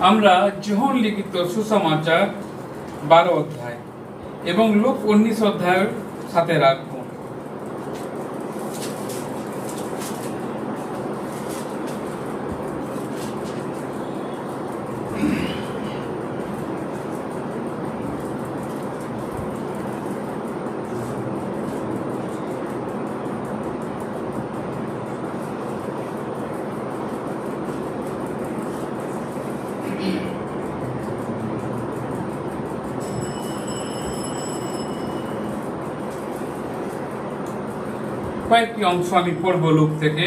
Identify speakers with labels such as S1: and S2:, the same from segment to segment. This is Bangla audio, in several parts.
S1: আমরা যোহন লিখিত সুসমাচার 12 অধ্যায় এবং লূক 19 অধ্যায়ের সাথে রাখব। কয়েকটি অংশ আমি পড়ব লূক থেকে।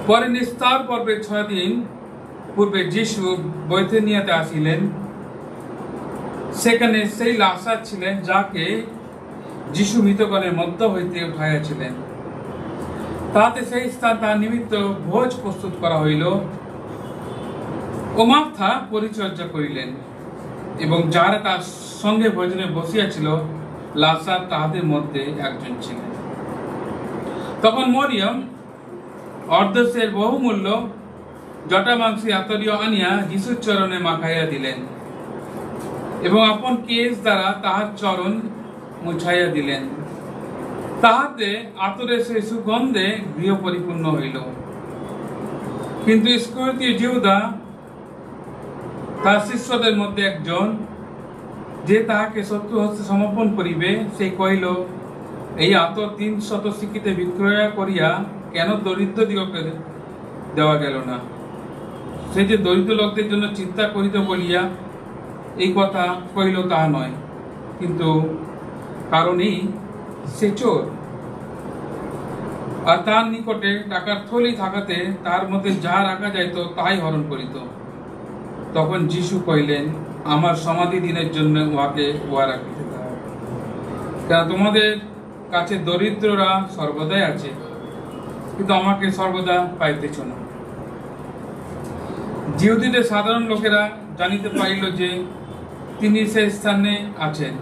S1: পরে নিস্তার পর্বে 6 দিন পূর্বে যিশু বেথনিয়াতে আসিলেন। সেখানে সেই লাজার ছিলেন, যাকে যিশু মৃতগণের মধ্য হইতে উঠাইয়াছিলেন। তাহাতে সেই স্থান তাহার নিমিত্ত ভোজ প্রস্তুত করা হইল। ও মার্থা পরিচর্যা করিলেন, এবং যারা তার সঙ্গে ভোজনে বসিয়াছিল, লাজার তাহাদের মধ্যে একজন ছিলেন। তখন মরিয়ম অর্ধশের বহুমূল্য জটামাংসী আতরীয় আনিয়া যিশুর চরণে মাখাইয়া দিলেন, এবং আপন কেশ দ্বারা তাহার চরণ মুছাইয়া দিলেন। তাহাতে আতরের সেই সুগন্ধে গৃহ পরিপূর্ণ হইল। কিন্তু ইস্করিওতীয় যিহুদা, তার শিষ্যদের মধ্যে একজন, যে তাহাকে শত্রু হস্তে সমর্পণ করিবে, সে কহিল, এই আতর 300 সিকিতে বিক্রয় করিয়া কেন দরিদ্র দিগকে দেওয়া গেল না? সে যে দরিদ্র লোকদের জন্য চিন্তা করিতে বলিয়া এই কথা কহিল তাহা নয়, কিন্তু কারণেই সে চোর, আর তার নিকটে টাকার থলি থাকাতে তার মধ্যে যা রাখা যাইত তাই হরণ করিত। তখন যিশু কহিলেন, আমার সমাধি দিনের জন্য উহা রাখিতে দাও, কেন তোমাদের কাছে দরিদ্ররা সর্বদাই আছে, কিন্তু আমাকে সর্বদা পাইতেছ না। যিহুদীদের সাধারণ লোকেরা জানিতে পারিল যে তিনি সেই স্থানে আছেন,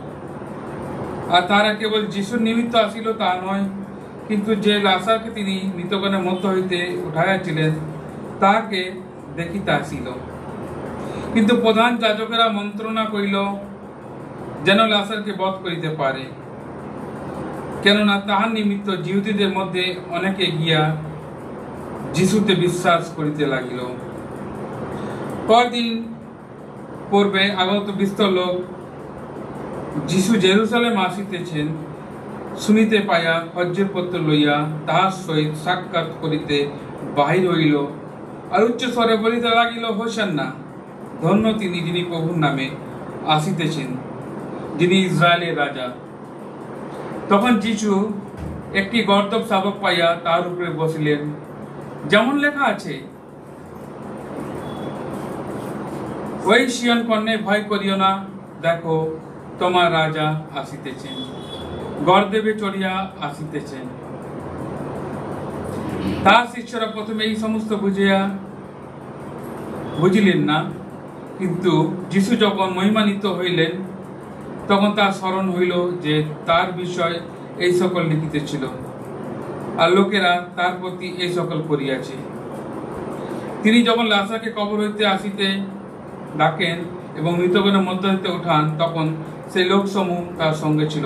S1: আর তারা কেবল যিশুর নিমিত্ত আসিল তা নয়, কিন্তু যে লাজারকে তিনি মৃতগণের মধ্য হইতে উঠাইয়াছিলেন তাহাকে দেখিতে আসিল। কিন্তু প্রধান যাজকেরা মন্ত্রণা করিল যেন লাজারকে বধ করিতে পারে, কেননা তাহার নিমিত্ত যিহুদীদের মধ্যে অনেকে গিয়া যিশুতে বিশ্বাস করিতে লাগিল। পরদিন পূর্বে আগত বিস্তর লোক যিশু জেরুজালেম আসিতেছেন শুনিতে পাইয়া হজ্জেরপত্র লইয়া তাহার সহিত সাক্ষাৎ করিতে বাহির হইল, আর উচ্চ স্বরে বলিতে লাগিল, হোসান্না, ধন্য তিনি যিনি প্রভুর নামে আসিতেছেন, যিনি ইসরায়েলের রাজা। তখন যিশু একটি গর্দভ শাবক পাইয়া তার উপরে বসিলেন, যেমন লেখা আছে, ওই সিয়ন কন্যা, ভয় করিও না, দেখো তোমার রাজা আসিতেছেন, গর্দেবে চড়িয়া আসিতেছেন। তার শিষ্যরা প্রথমে এই সমস্ত বুঝিলেন না, কিন্তু যিশু যখন মহিমান্বিত হইলেন তখন তার স্মরণ হইল যে তার বিষয় এই সকল লিখিতেছিল, আর লোকেরা তার প্রতি এই সকল করিয়াছে। তিনি যখন লাজারকে কবর হইতে আসিতে ডাকেন এবং মৃতগণের মধ্য হইতে উঠান, তখন সেই লোকসমূহ তার সঙ্গে ছিল,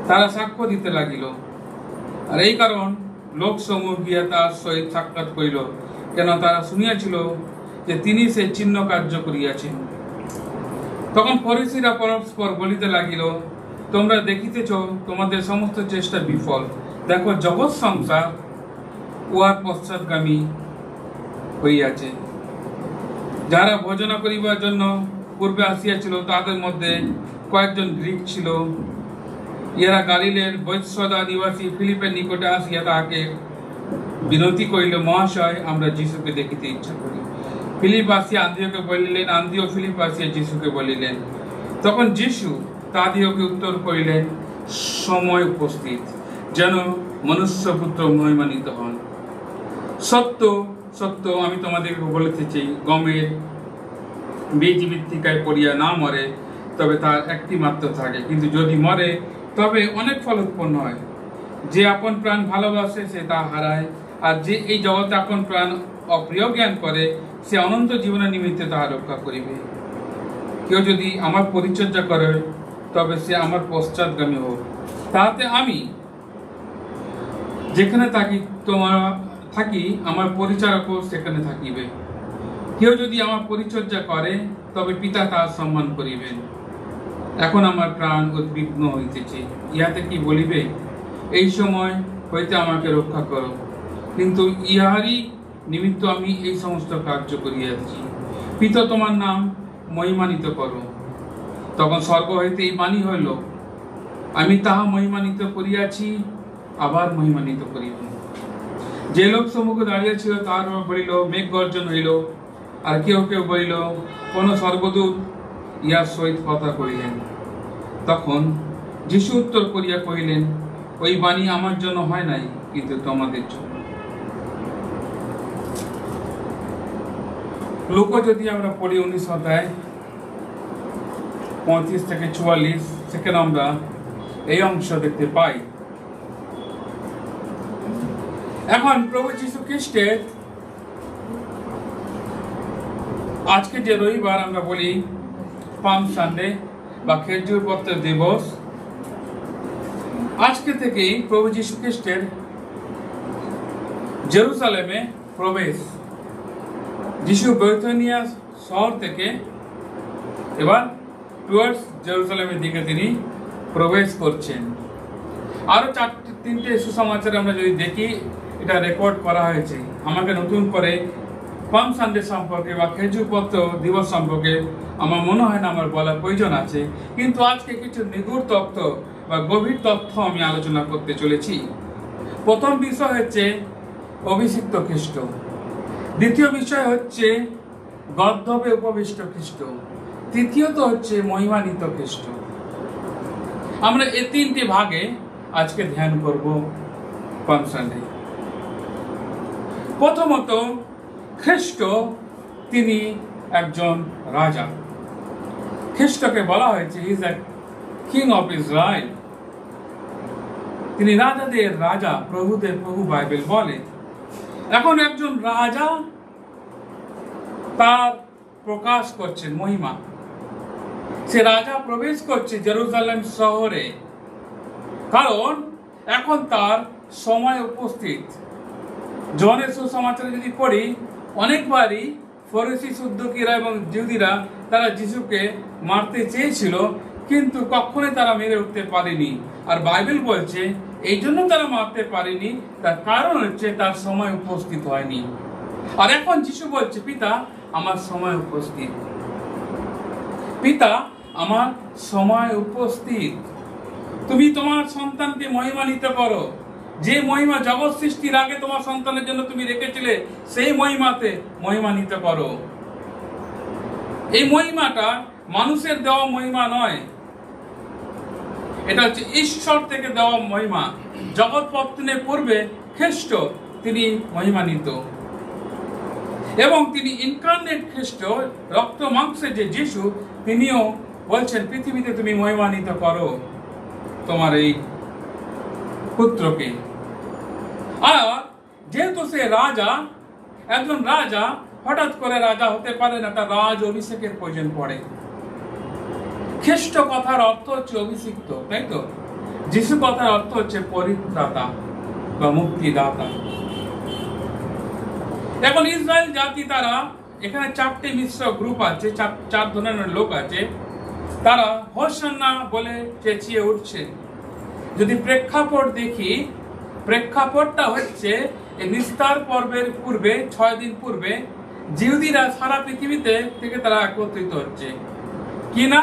S1: তারা সাক্ষ্য দিতে লাগিল। আর এই কারণ লোকসমূহ গিয়া তার সহিত সাক্ষাৎ করিল, কেন তারা শুনিয়াছিল যে তিনি সেই চিহ্ন কার্য করিয়াছেন। তখন ফরিসীরা পরস্পর বলিতে লাগিল, তোমরা দেখিতেছ তোমাদের সমস্ত চেষ্টা বিফল, দেখো জগৎ সংসার উহার পশ্চাৎগামী হইয়াছে। যারা ভোজনা করিবার জন্য পূর্বে আসিয়াছিল তাদের মধ্যে কয়েকজন গ্রীক ছিল। ইহারা গালিলের বৈৎসদা নিবাসী ফিলিপের নিকটে আসিয়া তাহাকে বিনতি করিল, মহাশয়, আমরা যিশুকে দেখিতে ইচ্ছা করি। ফিলিপ আসিয়া আন্দ্রিয়কে বলিলেন, আন্দ্রিয় ফিলিপ আসিয়া যিশুকে বলিলেন। তখন যিশু তাদিওকে উত্তর করিলেন, সময় উপস্থিত যেন মনুষ্যপুত্র মহিমান্বিত হন। সত্য সত্য আমি তোমাদেরকে বলিতেছি, গমের বীজ মৃত্তিকায় পড়িয়া না মরে তবে তার একটি মাত্র থাকে, কিন্তু যদি মরে তবে অনেক ফল উৎপন্ন হয়। যে আপন প্রাণ ভালোবাসে সে তা হারায়, আর যে এই জগতে আপন প্রাণ অপ্রিয় জ্ঞান করে সে অনন্ত জীবনের নিমিত্তে তাহা রক্ষা করিবে। কেউ যদি আমার পরিচর্যা করে তবে সে আমার পশ্চাৎগামী হোক, তাহাতে আমি যেখানে থাকি আমার পরিচারকও সেখানে থাকিবে। কেউ যদি আমার পরিচর্যা করে তবে পিতা তাহার সম্মান করিবেন। এখন আমার প্রাণ উদ্বিগ্ন হইতেছে, ইহাতে কি বলিবে? এই সময় হইতে আমাকে রক্ষা করো, কিন্তু ইহারই নিমিত্ত আমি এই সমস্ত কার্য করিয়াছি। পিতা তোমার নাম মহিমান্বিত করো। তখন স্বর্গ হইতে এই বাণী হইল, আমি তাহা মহিমান্বিত করিয়াছি, আবার মহিমান্বিত করিব। যে লোক সম্মুখে দাঁড়িয়েছিল তার বলিল, মেঘ গর্জন হইল। আর কেউ কেউ বলিল, কোন স্বর্গদূত ইহার সহিত কথা কহিলেন। তখন যীশু উত্তর করিয়া কহিলেন, ওই বাণী আমার জন্য হয় নাই, কিন্তু তোমাদের জন্য। লোক যদি আমরা পড়ি 19 অধ্যায় 35 থেকে 44, সেখানে আমরা এই অংশ দেখতে পাই। এখন প্রভু যীশু খ্রিস্টের আজকে যে রবিবার আমরা বলি পাম সানডে বা খেজুর পত্রের দিবস, আজকে থেকেই প্রভু যীশু খ্রিস্টের জেরুজালেমে প্রবেশ। যীশু বেথনিয়া শহর থেকে এবার টুয়ার্ডস জেরুজালেমের দিকে তিনি প্রবেশ করছেন। আরো তিনটে সুসমাচার আমরা যদি দেখি, এটা রেকর্ড করা হয়েছে। আমাকে নতুন করে পাম সানডে সম্পর্কে বা খেজুর পত্র দিবস সম্পর্কে আমার মনে হয় না আমার বলার প্রয়োজন আছে, কিন্তু আজকে কিছু নিগুড় তথ্য বা গভীর তথ্য আমি আলোচনা করতে চলেছি। প্রথম বিষয় হচ্ছে অভিষিক্ত খ্রিস্ট, দ্বিতীয় বিষয় হচ্ছে গর্ধবে উপবিষ্ট খ্রিস্ট, তৃতীয়ত হচ্ছে মহিমান্বিত খ্রিস্ট। আমরা এই তিনটি ভাগে আজকে ধ্যান করব পাম সানডে। প্রথমত খ্রিস্ট তিনি একজন রাজা। খ্রিস্টকে বলা হয়েছে he is the king of Israel. তিনি রাজাদের রাজা, প্রভুদের প্রভু বাইবেল বলে। এখন একজন রাজা তার প্রকাশ করছেন মহিমা। সে রাজা প্রবেশ করছে জেরুজালেম শহরে, কারণ এখন তার সময় উপস্থিত। জনের সুসমাচারে যদি পড়ি, অনেকবারই ফরিসি সদ্দুকীরা এবং জিহুদীরা তারা যিশুকে মারতে চেয়েছিল, কিন্তু কখনোই তারা মেরে উঠতে পারেনি। আর বাইবেল বলছে এই জন্য তারা মারতে পারেনি, তার কারণ হচ্ছে তার সময় উপস্থিত হয়নি। আর এখন যিশু বলছে, পিতা আমার সময় উপস্থিত, পিতা আমার সময় উপস্থিত। তুমি তোমার সন্তানকে মহিমান্বিত করো। যে মহিমা জগৎ সৃষ্টির আগে তোমার সন্তানের জন্য তুমি রেখেছিলে, সেই মহিমাতে মহিমান্বিত করো। এই মহিমাটা মানুষের দেওয়া মহিমা নয়, এটা হচ্ছে ঈশ্বর থেকে দেওয়া মহিমা। জগৎ পত্তনের পূর্বে খ্রিস্ট তিনি মহিমান্বিত, এবং তিনি ইনকার্নেট খ্রিস্ট, রক্ত মাংসে যে যিশু, তিনিও বলছেন পৃথিবীতে তুমি মহিমান্বিত করো তোমার এই পুত্রকে। আর যেহেতু সে রাজা, একজন রাজা হঠাৎ করে রাজা হতে পারে না, তার রাজ অভিষেকের প্রয়োজন পড়ে। খ্রিস্ট কথার অর্থ হচ্ছে অভিষিক্ত, তাই তো? যিশু কথার অর্থ হচ্ছে পরিত্রাতা বা মুক্তিদাতা। এখন ইসরায়েল জাতি, তারা এখানে চারটে মিশ্র গ্রুপ আছে, চার ধরনের লোক আছে। তারা হোসান্না বলে চেঁচিয়ে উঠছে। যদি প্রেক্ষাপট দেখি, প্রেক্ষাপটটা হচ্ছে এই নিস্তার পর্বের পূর্বে 6 দিন পূর্বে জিহুদীরা সারা পৃথিবীতে থেকে তারা একত্রিত হচ্ছে কিনা।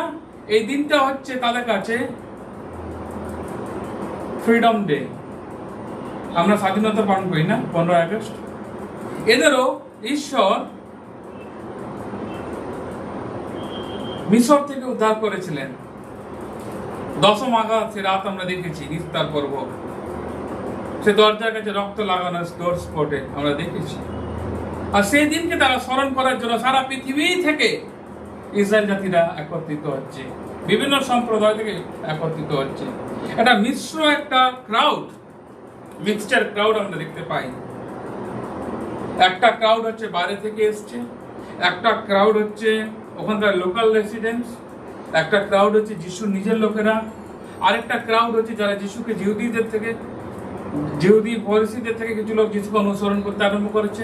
S1: এই দিনটা হচ্ছে তাদের কাছে ফ্রিডম ডে। আমরা স্বাধীনতা পালন করি না 15 আগস্ট। এদেরও ঈশ্বর মিশর থেকে উদ্ধার করেছিলেন। দশম আঘাত সে রাত আমরা দেখেছি, নিস্তার পর্ব। সে দরজার কাছে রক্ত লাগানো ডোর স্পটে আমরা দেখেছি। আর সেই দিনকে তারা স্মরণ করার জন্য সারা পৃথিবী থেকে ইসরায়েল জাতিরা একত্রিত হচ্ছে, বিভিন্ন সম্প্রদায় থেকে একত্রিত হচ্ছে। একটা মিশ্র একটা ক্রাউড, মিক্সচার ক্রাউড আমরা দেখতে পাই। একটা ক্রাউড হচ্ছে বাইরে থেকে এসছে, একটা ক্রাউড হচ্ছে ওখানকার লোকাল রেসিডেন্টস, একটা ক্রাউড হচ্ছে যিশুর নিজের লোকেরা, আরেকটা ক্রাউড হচ্ছে যারা যিশুকে জিহুদি ফরিসীদের থেকে কিছু লোক যিশুকে অনুসরণ করতে আরম্ভ করেছে।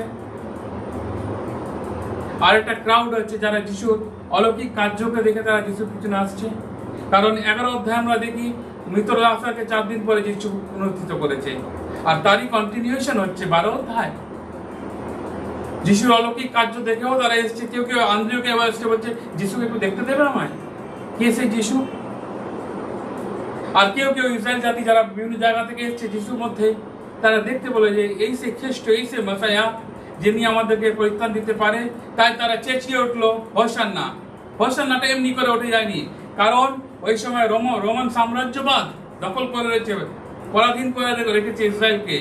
S1: আরেকটা ক্রাউড হচ্ছে যারা যিশুর অলৌকিক কার্যকে দেখে তারা যিশুর পিছনে আসছে। কারণ 11 অধ্যায় আমরা দেখি মৃত লাজারকে 4 দিন পরে যিশু পুনরুত্থিত করেছে, আর তারই কন্টিনিউশন হচ্ছে 12 অধ্যায়। যিশুর অলৌকিক কার্য দেখেও তারা এসছে, কেউ কেউ আন্দ্রিয়কে এবার এসছে বলছে যিশুকে একটু দেখতে দেবে আমায়, কে সেই যিশু। আর কেউ কেউ ইসরায়েল জাতি যারা বিভিন্ন জায়গা থেকে এসছে যিশুর মধ্যে, তারা দেখতে বলে যে এই সে খ্রিস্ট, এই সে মেসায়া, যিনি আমাদেরকে পরিত্রাণ দিতে পারে। তাই তারা চেঁচিয়ে উঠলো হোসান্না। হোসান্নাটা এমনি করে উঠে যায়নি, কারণ ওই সময় রোমান সাম্রাজ্যবাদ দখল করে রয়েছে, পরাধীন করে রেখেছে ইসরায়েলকে।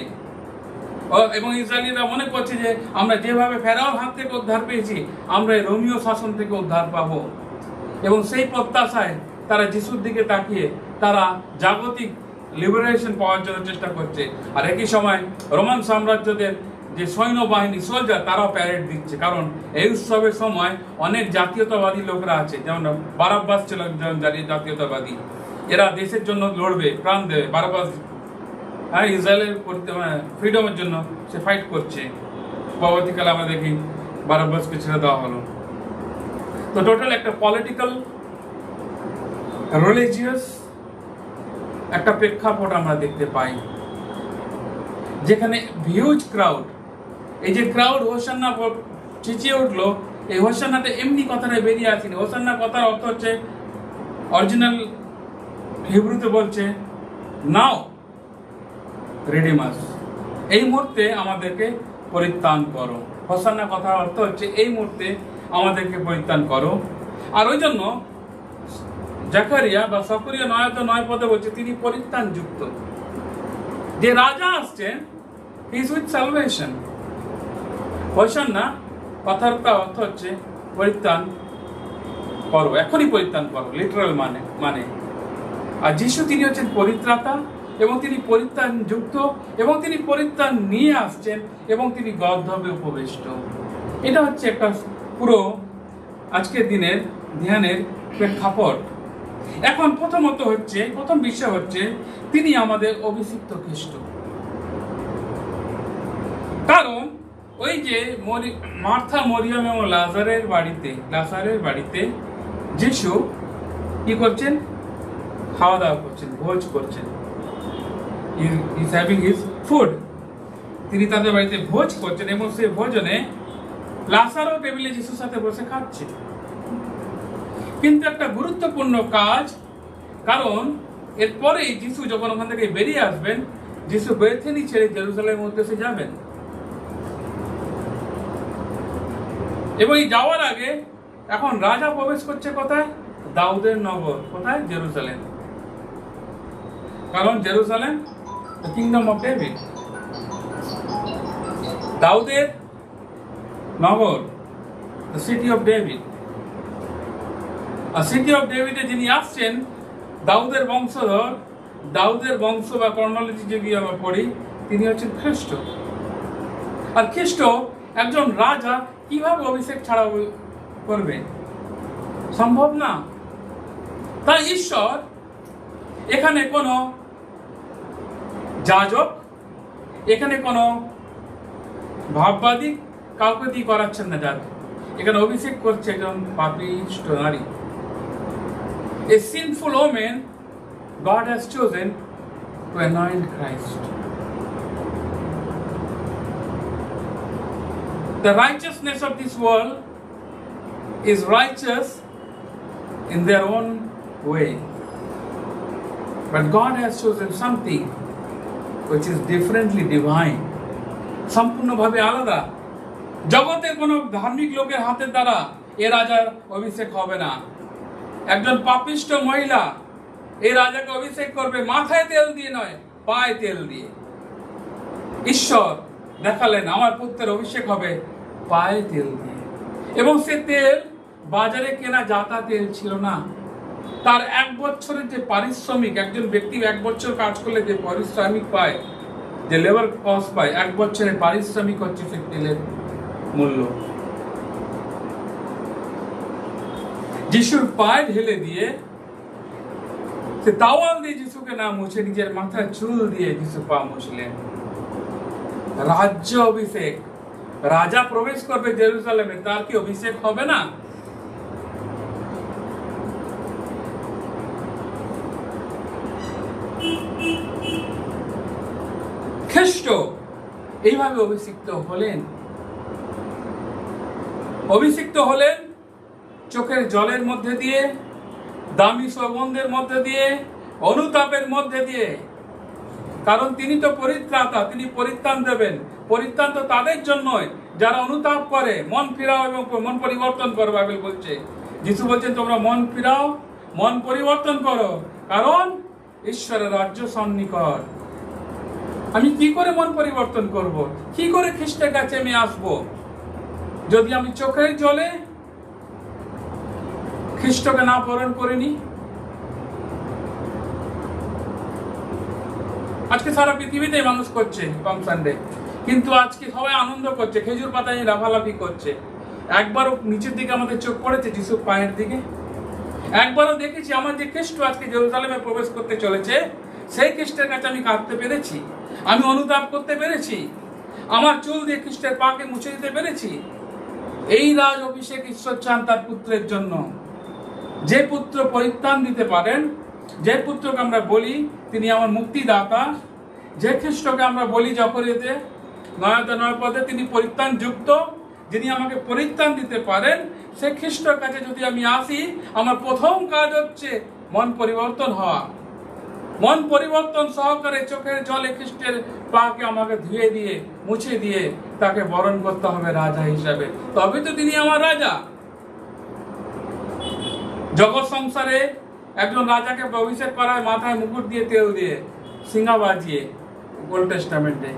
S1: এবং ইসরায়েলিরা মনে করছে যে আমরা যেভাবে ফেরাওর হাত থেকে উদ্ধার পেয়েছি, আমরা রোমীয় শাসন থেকে উদ্ধার পাবো। এবং সেই প্রত্যাশায় তারা যিশুর দিকে তাকিয়ে তারা জাগতিক লিবারেশন পাওয়ার জন্য চেষ্টা করছে। আর একই সময় রোমান সাম্রাজ্যদের যে সৈন্যবাহিনী, সোলজার, তারাও প্যারেড দিচ্ছে। কারণ এই উৎসবের সময় অনেক জাতীয়তাবাদী লোকরা আছে, যেমন বারাব্বাস ছিল একজন জাতীয়তাবাদী, এরা দেশের জন্য লড়বে, প্রাণ দেবে। বারাব্বাস ইসরায়েলের ফ্রিডমের জন্য সে ফাইট করছে। পরবর্তীকালে আমরা দেখি বারাব্বাসকে ছেড়ে দেওয়া হলো। তো টোটাল একটা পলিটিক্যাল, রিলিজিয়াস একটা প্রেক্ষাপট আমরা দেখতে পাই, যেখানে হিউজ ক্রাউড, এই যে ক্রাউড হোসান্না চেঁচিয়ে উঠলো, এই হোসান্নাটা এমনি কথাটা বেরিয়ে আসেনি। হোসান্না কথার অর্থ হচ্ছে, অরিজিনাল হিব্রুতে বলছে নাও রেডিমাস, এই মুহূর্তে আমাদেরকে পরিত্রাণ করো। হোসান্না কথার অর্থ হচ্ছে এই মুহূর্তে আমাদেরকে পরিত্রাণ করো। আর ওই জন্য জাকারিয়া বা সকরিয়া 9 পদে বলছে তিনি পরিত্রাণ যুক্ত, যে রাজা আসছেন, he is with salvation. Hosanna কথার অর্থ হচ্ছে পরিত্রাণ করো, এখনই পরিত্রাণ করো, লিটারাল মানে। আর যিশু তিনি হচ্ছেন পরিত্রাতা, এবং তিনি পরিত্রাণ যুক্ত, এবং তিনি পরিত্রাণ নিয়ে আসছেন, এবং তিনি গর্ধবে উপবিষ্ট। এটা হচ্ছে একটা পুরো আজকের দিনের ধ্যানের প্রেক্ষাপট। এখন প্রথম বিষয় হচ্ছে তিনি আমাদের অভিষিক্ত খ্রিস্ট। কারণ ওই যে মার্থা, মরিয়ম এবং লাজারের বাড়িতে যিশু কি করছেন? খাওয়া দাওয়া করছেন, ভোজ করছেন। He's having his food. তিনি তাদের বাড়িতে ভোজ করছেন, এবং সেই ভোজনে লাজারও টেবিলে যিশুর সাথে বসে খাচ্ছে। কিন্তু একটা গুরুত্বপূর্ণ কাজ, কারণ এরপরেই যিশু যখন ওখান থেকে বেরিয়ে আসবেন, যিশু বেথেনি ছেড়ে জেরুজালেমের উদ্দেশ্যে যাবেন। এবং এই যাওয়ার আগে এখন রাজা প্রবেশ করছে কোথায়? দাউদের নগর। কোথায়? জেরুজালেম। কারণ Jerusalem the kingdom of David, দাউদের নগর, দ্য সিটি অফ ডেভিড। আর সিটি অফ ডেভিডে যিনি আসছেন, দাউদের বংশধর, দাউদের বংশ বা ক্রনোলজি যদি আমরা পড়ি, তিনি হচ্ছেন খ্রিস্ট। আর খ্রিস্ট একজন রাজা কিভাবে অভিষেক ছাড়া করবে? সম্ভব না। তাই ঈশ্বর এখানে কোনো যাজক, এখানে কোনো ভাববাদী কাউকে দিয়ে করাচ্ছেন না। যাজক এখানে অভিষেক করছে একজন পাপিষ্ঠ নারী। A sinful woman God has chosen to anoint Christ. The righteousness of this world is righteous in their own way, but God has chosen something which is differently divine, সম্পূর্ণভাবে আলাদা। জগতের কোন ধার্মিক লোকের হাতের দ্বারা এ রাজার অভিষেক হবে না। একজন পাপিষ্ঠ মহিলা এই রাজাকে অভিষেক করবে, মাথায় তেল দিয়ে নয়, পায়ে তেল দিয়ে। ঈশ্বর দেখালেন আমার পুত্রের অভিষেক হবে পায়ে তেল দিয়ে, এবং সে তেল বাজারে কেনা জাতা তেল ছিল না। তার 1 বছরের যে পারিশ্রমিক, একজন ব্যক্তি 1 বছর কাজ করলে যে পারিশ্রমিক পায়, যে লেবার কস্ট পায়, 1 বছরের পারিশ্রমিক হচ্ছে সেই তেলের মূল্য। যিশুর পায়ে ঢেলে দিয়ে, সে তাওয়াল দিয়ে যিশুকে না মুছে নিজের মাথায় চুল দিয়ে যিশু পা মুছলেন। রাজ্য অভিষেক, রাজা প্রবেশ করবে জেরুজালেমে, তার কি অভিষেক হবে না? খ্রিস্ট এইভাবে অভিষিক্ত হলেন। অভিষিক্ত হলেন চোখের জলের মধ্যে দিয়ে, দামি সুগন্ধের মধ্যে দিয়ে, অনুতাপের মধ্যে দিয়ে। কারণ তিনি তো পরিত্রাতা, তিনি পরিত্রাণ দেবেন। পরিত্রাণ তো তাদের জন্যই যারা অনুতাপ করে, মন ফিরাও এবং মন পরিবর্তন করো। বাইবেল বলছে, যিশু বলছেন তোমরা মন ফিরাও, মন পরিবর্তন করো, কারণ ঈশ্বরের রাজ্য সন্নিকট। আমি কি করে মন পরিবর্তন করব? কি করে খ্রিস্টের কাছে আমি আসবো? যদি আমি চোখের জলে খ্রিস্টকে না বরণ করিনি। আজকে সারা পৃথিবীতে মানুষ করছে পাম সানডে, কিন্তু আজকে সবাই আনন্দ করছে, খেজুর পাতা নিয়ে লাফালাফি করছে। একবারও নিচের দিকে আমাদের চোখ পড়েছে যিশুর পায়ের দিকে? একবারও দেখেছি আমার যে খ্রিস্ট আজকে জেরুজালেমে প্রবেশ করতে চলেছে, সেই খ্রিস্টের কাছে আমি কাঁদতে পেরেছি, আমি অনুতাপ করতে পেরেছি, আমার চুল দিয়ে খ্রিস্টের পাকে মুছে দিতে পেরেছি? এই রাজ অভিষেক ঈশ্বর চান তার পুত্রের জন্য। যে পুত্র পরিত্রাণ দিতে পারেন, যে পুত্রকে আমরা বলি তিনি আমার মুক্তিদাতা, যে খ্রিস্টকে আমরা বলি যখরিতে 9 পদে তিনি পরিত্রাণ যুক্ত, যিনি আমাকে পরিত্রাণ দিতে পারেন, সে খ্রিস্টের কাছে যদি আমি আসি, আমার প্রথম কাজ হচ্ছে মন পরিবর্তন হওয়া। মন পরিবর্তন সহকারে চোখের জলে খ্রিস্টের পাকে আমাকে ধুয়ে দিয়ে, মুছে দিয়ে তাকে বরণ করতে হবে রাজা হিসাবে। তবে তো তিনি আমার রাজা। জগৎ সংসারে একজন রাজাকে অভিষেক করা হয় মাথায় মুকুট দিয়ে, তেল দিয়ে, সিংহা বাজিয়ে, ওল্ড টেস্টামেন্টে।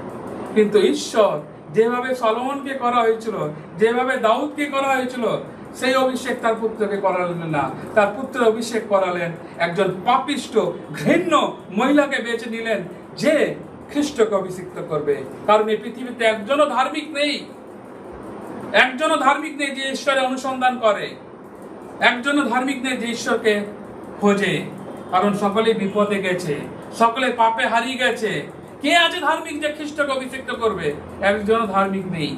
S1: কিন্তু ঈশ্বর যেভাবে সলোমনকে করা হয়েছিল, যেভাবে দাউদকে করা হয়েছিল, সেই অভিষেক তার পুত্রকে করালেন না। তার পুত্র অভিষেক করালেন একজন পাপিষ্ট ঘৃণ্য মহিলাকে বেছে নিলেন, যে খ্রিস্টকে অভিষিক্ত করবে। কারণ এই পৃথিবীতে একজনও ধার্মিক নেই, একজনও ধার্মিক নেই যে ঈশ্বরের অনুসন্ধান করে, একজনও ধার্মিক নেই যে ঈশ্বরকে খোঁজে। কারণ সকলেই বিপদে গেছে, সকলে পাপে হারিয়ে গেছে। কে আছে ধার্মিক যে খ্রিস্টকে অভিষিক্ত করবে? একজনও ধার্মিক নেই।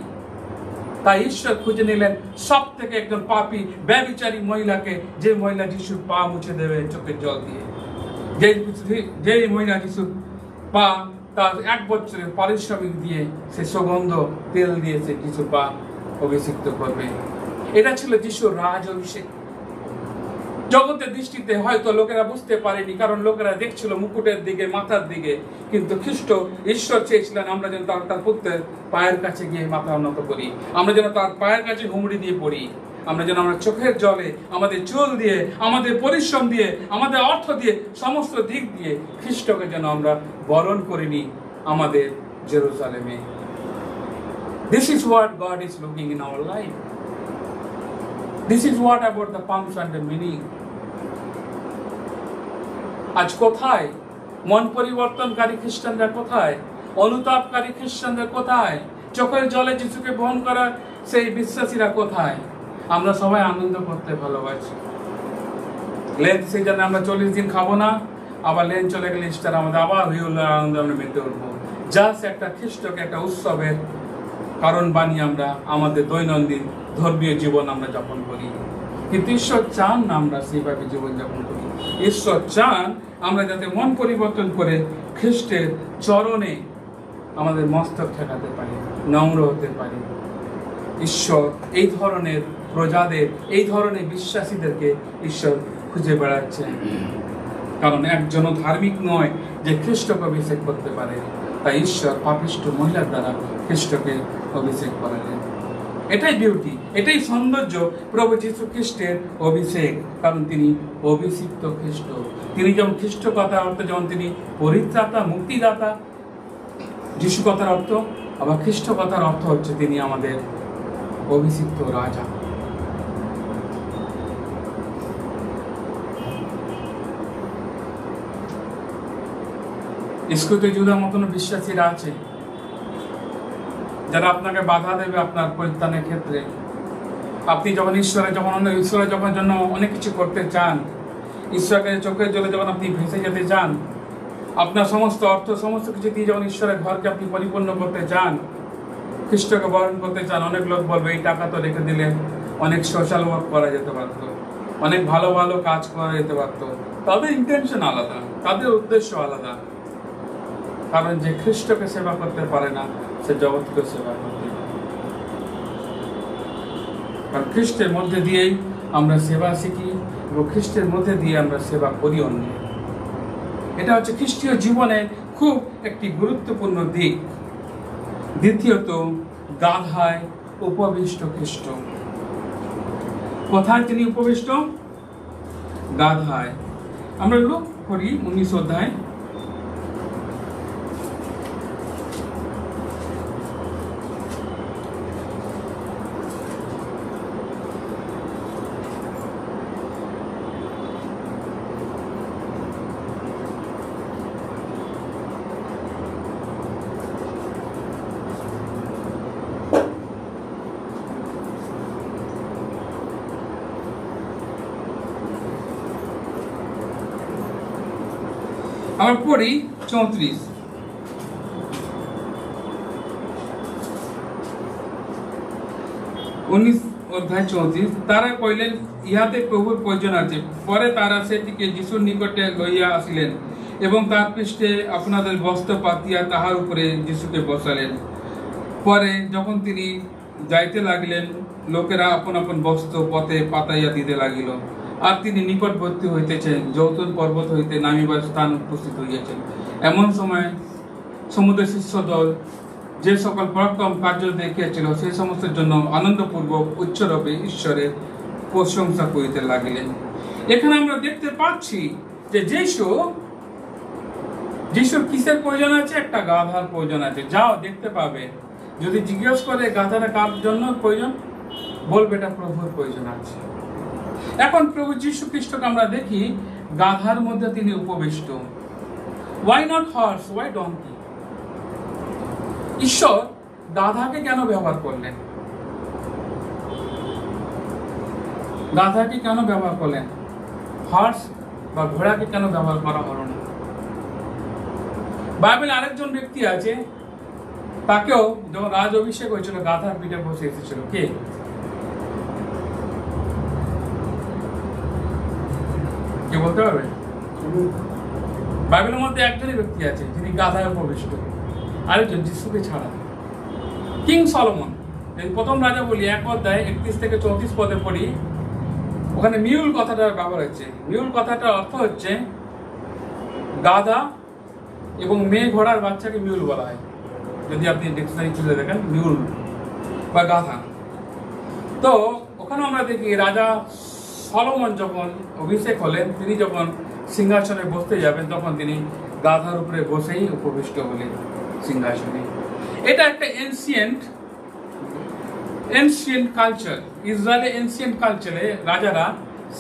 S1: তাই ঈশ্বর খুঁজে নিলেন সব থেকে একজন পাপী ব্যভিচারী মহিলাকে, যে মহিলা যিশুর পা মুছে দেবে চোখের জল দিয়ে, যে মহিলা যিশুর পা তার 1 বছরের পারিশ্রমিক দিয়ে, সে সুগন্ধ তেল দিয়ে সে যিশুর পা অভিষিক্ত করবে। এটা ছিল যিশুর রাজ অভিষেক। জগতের দৃষ্টিতে হয়তো লোকেরা বুঝতে পারেনি, কারণ লোকেরা দেখছিল মুকুটের দিকে, মাথার দিকে। কিন্তু খ্রিস্ট ঈশ্বর চেয়েছিলেন আমরা যেন তার পুত্রের পায়ের কাছে গিয়ে মাথা উন্নত করি, আমরা যেন তার পায়ের কাছে হুমড়ি দিয়ে পড়ি, আমরা যেন আমরা চোখের জলে, আমাদের চুল দিয়ে, আমাদের পরিশ্রম দিয়ে, আমাদের অর্থ দিয়ে, সমস্ত দিক দিয়ে খ্রিস্টকে যেন আমরা বরণ করিনি আমাদের জেরুজালেমে। This is what God is looking in our life. This is what about the Palm Sunday meaning. আজ কোথায় মন পরিবর্তনকারী খ্রিস্টানরা? কোথায় অনুতাপকারী খ্রিস্টানরা? কোথায় চোখের জলে যিশুকে বহন করা সেই বিশ্বাসীরা? কোথায়? আমরা সবাই আনন্দ করতে ভালোবাসি। লেন্থ সিজনে আমরা 40 দিন খাবো না, আবার লেন্থ চলে গেলে ইস্টার আমাদের আবার হইহুল্লোড় আনন্দে আমরা মেতে উঠবো। জাস্ট একটা খ্রিস্টকে একটা উৎসবের কারণ বানিয়ে আমরা আমাদের দৈনন্দিন ধর্মীয় জীবন আমরা যাপন করি। কিন্তু ঈশ্বর চান না আমরা সেইভাবে জীবন যাপন করি। ঈশ্বর চান আমরা যাতে মন পরিবর্তন করে খ্রিস্টের চরণে আমাদের মস্তক ঠেকাতে পারি, নম্র হতে পারি। ঈশ্বর এই ধরনের প্রজাদের, এই ধরনের বিশ্বাসীদেরকে ঈশ্বর খুঁজে বেড়াচ্ছেন। কারণ একজনও ধার্মিক নয় যে খ্রিস্টকে অভিষেক করতে পারে। তাই ঈশ্বর পাপিষ্ঠ মহিলার দ্বারা খ্রিস্টকে অভিষেক করালেন। এটাই বিউটি, এটাই সৌন্দর্য প্রভু যীশু খ্রিস্টের অভিষেক। কারণ তিনি অভিষিক্ত খ্রিস্ট। তিনি যেমন খ্রিস্ট কথার অর্থ, যেমন তিনি পরিত্রাতা, মুক্তিদাতা, যীশু কথার অর্থ, আবার খ্রিস্ট কথার অর্থ হচ্ছে তিনি আমাদের অভিষিক্ত রাজা। ইস্কুতে যুদার মতন বিশ্বাসীরা আছে যারা আপনাকে বাধা দেবে আপনার পরিত্রাণের ক্ষেত্রে। আপনি যখন ঈশ্বরের যখন জন্য অনেক কিছু করতে চান, ঈশ্বরকে চোখের জলে যখন আপনি ভেসে যেতে চান, আপনার সমস্ত অর্থ সমস্ত কিছু দিয়ে যখন ঈশ্বরের ঘরকে আপনি পরিপূর্ণ করতে চান, খ্রিস্টকে বরণ করতে চান, অনেক লোক বলবে এই টাকা তো রেখে দিলে অনেক সোশ্যাল ওয়ার্ক করা যেতে পারতো, অনেক ভালো ভালো কাজ করা যেতে পারতো। তাদের ইন্টেনশন আলাদা, তাদের উদ্দেশ্য আলাদা। কারণ যে খ্রিস্টকে সেবা করতে পারে না সে জগৎকে সেবা করতে পারে। কারণ খ্রিস্টের মধ্যে দিয়েই আমরা সেবা শিখি এবং খ্রিস্টের মধ্যে দিয়ে আমরা সেবা করি অন্য। এটা হচ্ছে খ্রিস্টীয় জীবনের খুব একটি গুরুত্বপূর্ণ দিক। দ্বিতীয়ত, গাধায় উপবিষ্ট খ্রিস্ট। কোথায় তিনি উপবিষ্ট? গাধায়। আমরা লুক করি 19 অধ্যায়। আমরা পড়ি 34। 19 অধ্যায় 34। তারা কইলেন, ইহাতে প্রভুর প্রয়োজন আছে। পরে তারা সেটিকে যিশুর নিকটে লইয়া আসিলেন এবং তার পৃষ্ঠে আপনাদের বস্ত্র পাতিয়া তাহার উপরে যিশুকে বসালেন। পরে যখন তিনি যাইতে লাগিলেন, লোকেরা আপন আপন বস্ত্র পথে পাতাইয়া দিতে লাগিল। আর তিনি নিকটবর্তী হইতেছেন, জৈতুন পর্বত হইতে নামিবার স্থান উপস্থিত হইয়াছেন। এমন সময় সমুদ্র শিষ্য দল যে সকল পরাক্রম কার্য দেখিয়াছিল সেই সমস্তের জন্য আনন্দপূর্বক উচ্চরূপে ঈশ্বরের প্রশংসা করিতে লাগিলেন। এখানে আমরা দেখতে পাচ্ছি যে যিশুর কিসের প্রয়োজন আছে? একটা গাধার প্রয়োজন আছে। যাও দেখতে পাবে। যদি জিজ্ঞেস করে গাধাটা কার জন্য প্রয়োজন, বলবে এটা প্রভুর প্রয়োজন আছে। এখন প্রভু যীশু খ্রিস্টকে আমরা দেখি গাধার মধ্যে তিনি উপবিষ্ট। Why not horse, why donkey? ঈশ্বর গাধাকে কেন ব্যবহার করলেন? গাধাকে কেন ব্যবহার করলেন? হর্স বা ঘোড়াকে কেন ব্যবহার করা হলো না? বাইবেলে আরেকজন ব্যক্তি আছে, তাকেও যখন রাজ অভিষেক হয়েছিল গাধার পিঠে বসে এসেছিল। কে? কে বলতে পারবে? বাইবেলের মধ্যে একজনই ব্যক্তি আছে যিনি গাধায় উপবিষ্ট, আরেকজন যিশুকে ছাড়া, কিং সলোমন। প্রথম রাজা বলি 1 অধ্যায় 31 থেকে 34 পদে পড়ি, ওখানে মিউল কথাটার ব্যবহার হচ্ছে। মিউল কথাটার অর্থ হচ্ছে গাধা, এবং মেয়ে ঘোড়ার বাচ্চাকে মিউল বলা হয়। যদি আপনি ডিকশনারি খুলে দেখেন, মিউল বা গাধা। তো ওখানে আমরা দেখি রাজা সলোমন যখন অভিষেক হলেন, তিনি যখন সিংহাসনে বসতে যাবেন, তখন তিনি গাধার উপরে বসেই উপবিষ্ট হলেন সিংহাসনে। এটা একটা এনশিয়েন্ট কালচার। ইসরায়েলের এনশিয়েন্ট কালচারে রাজারা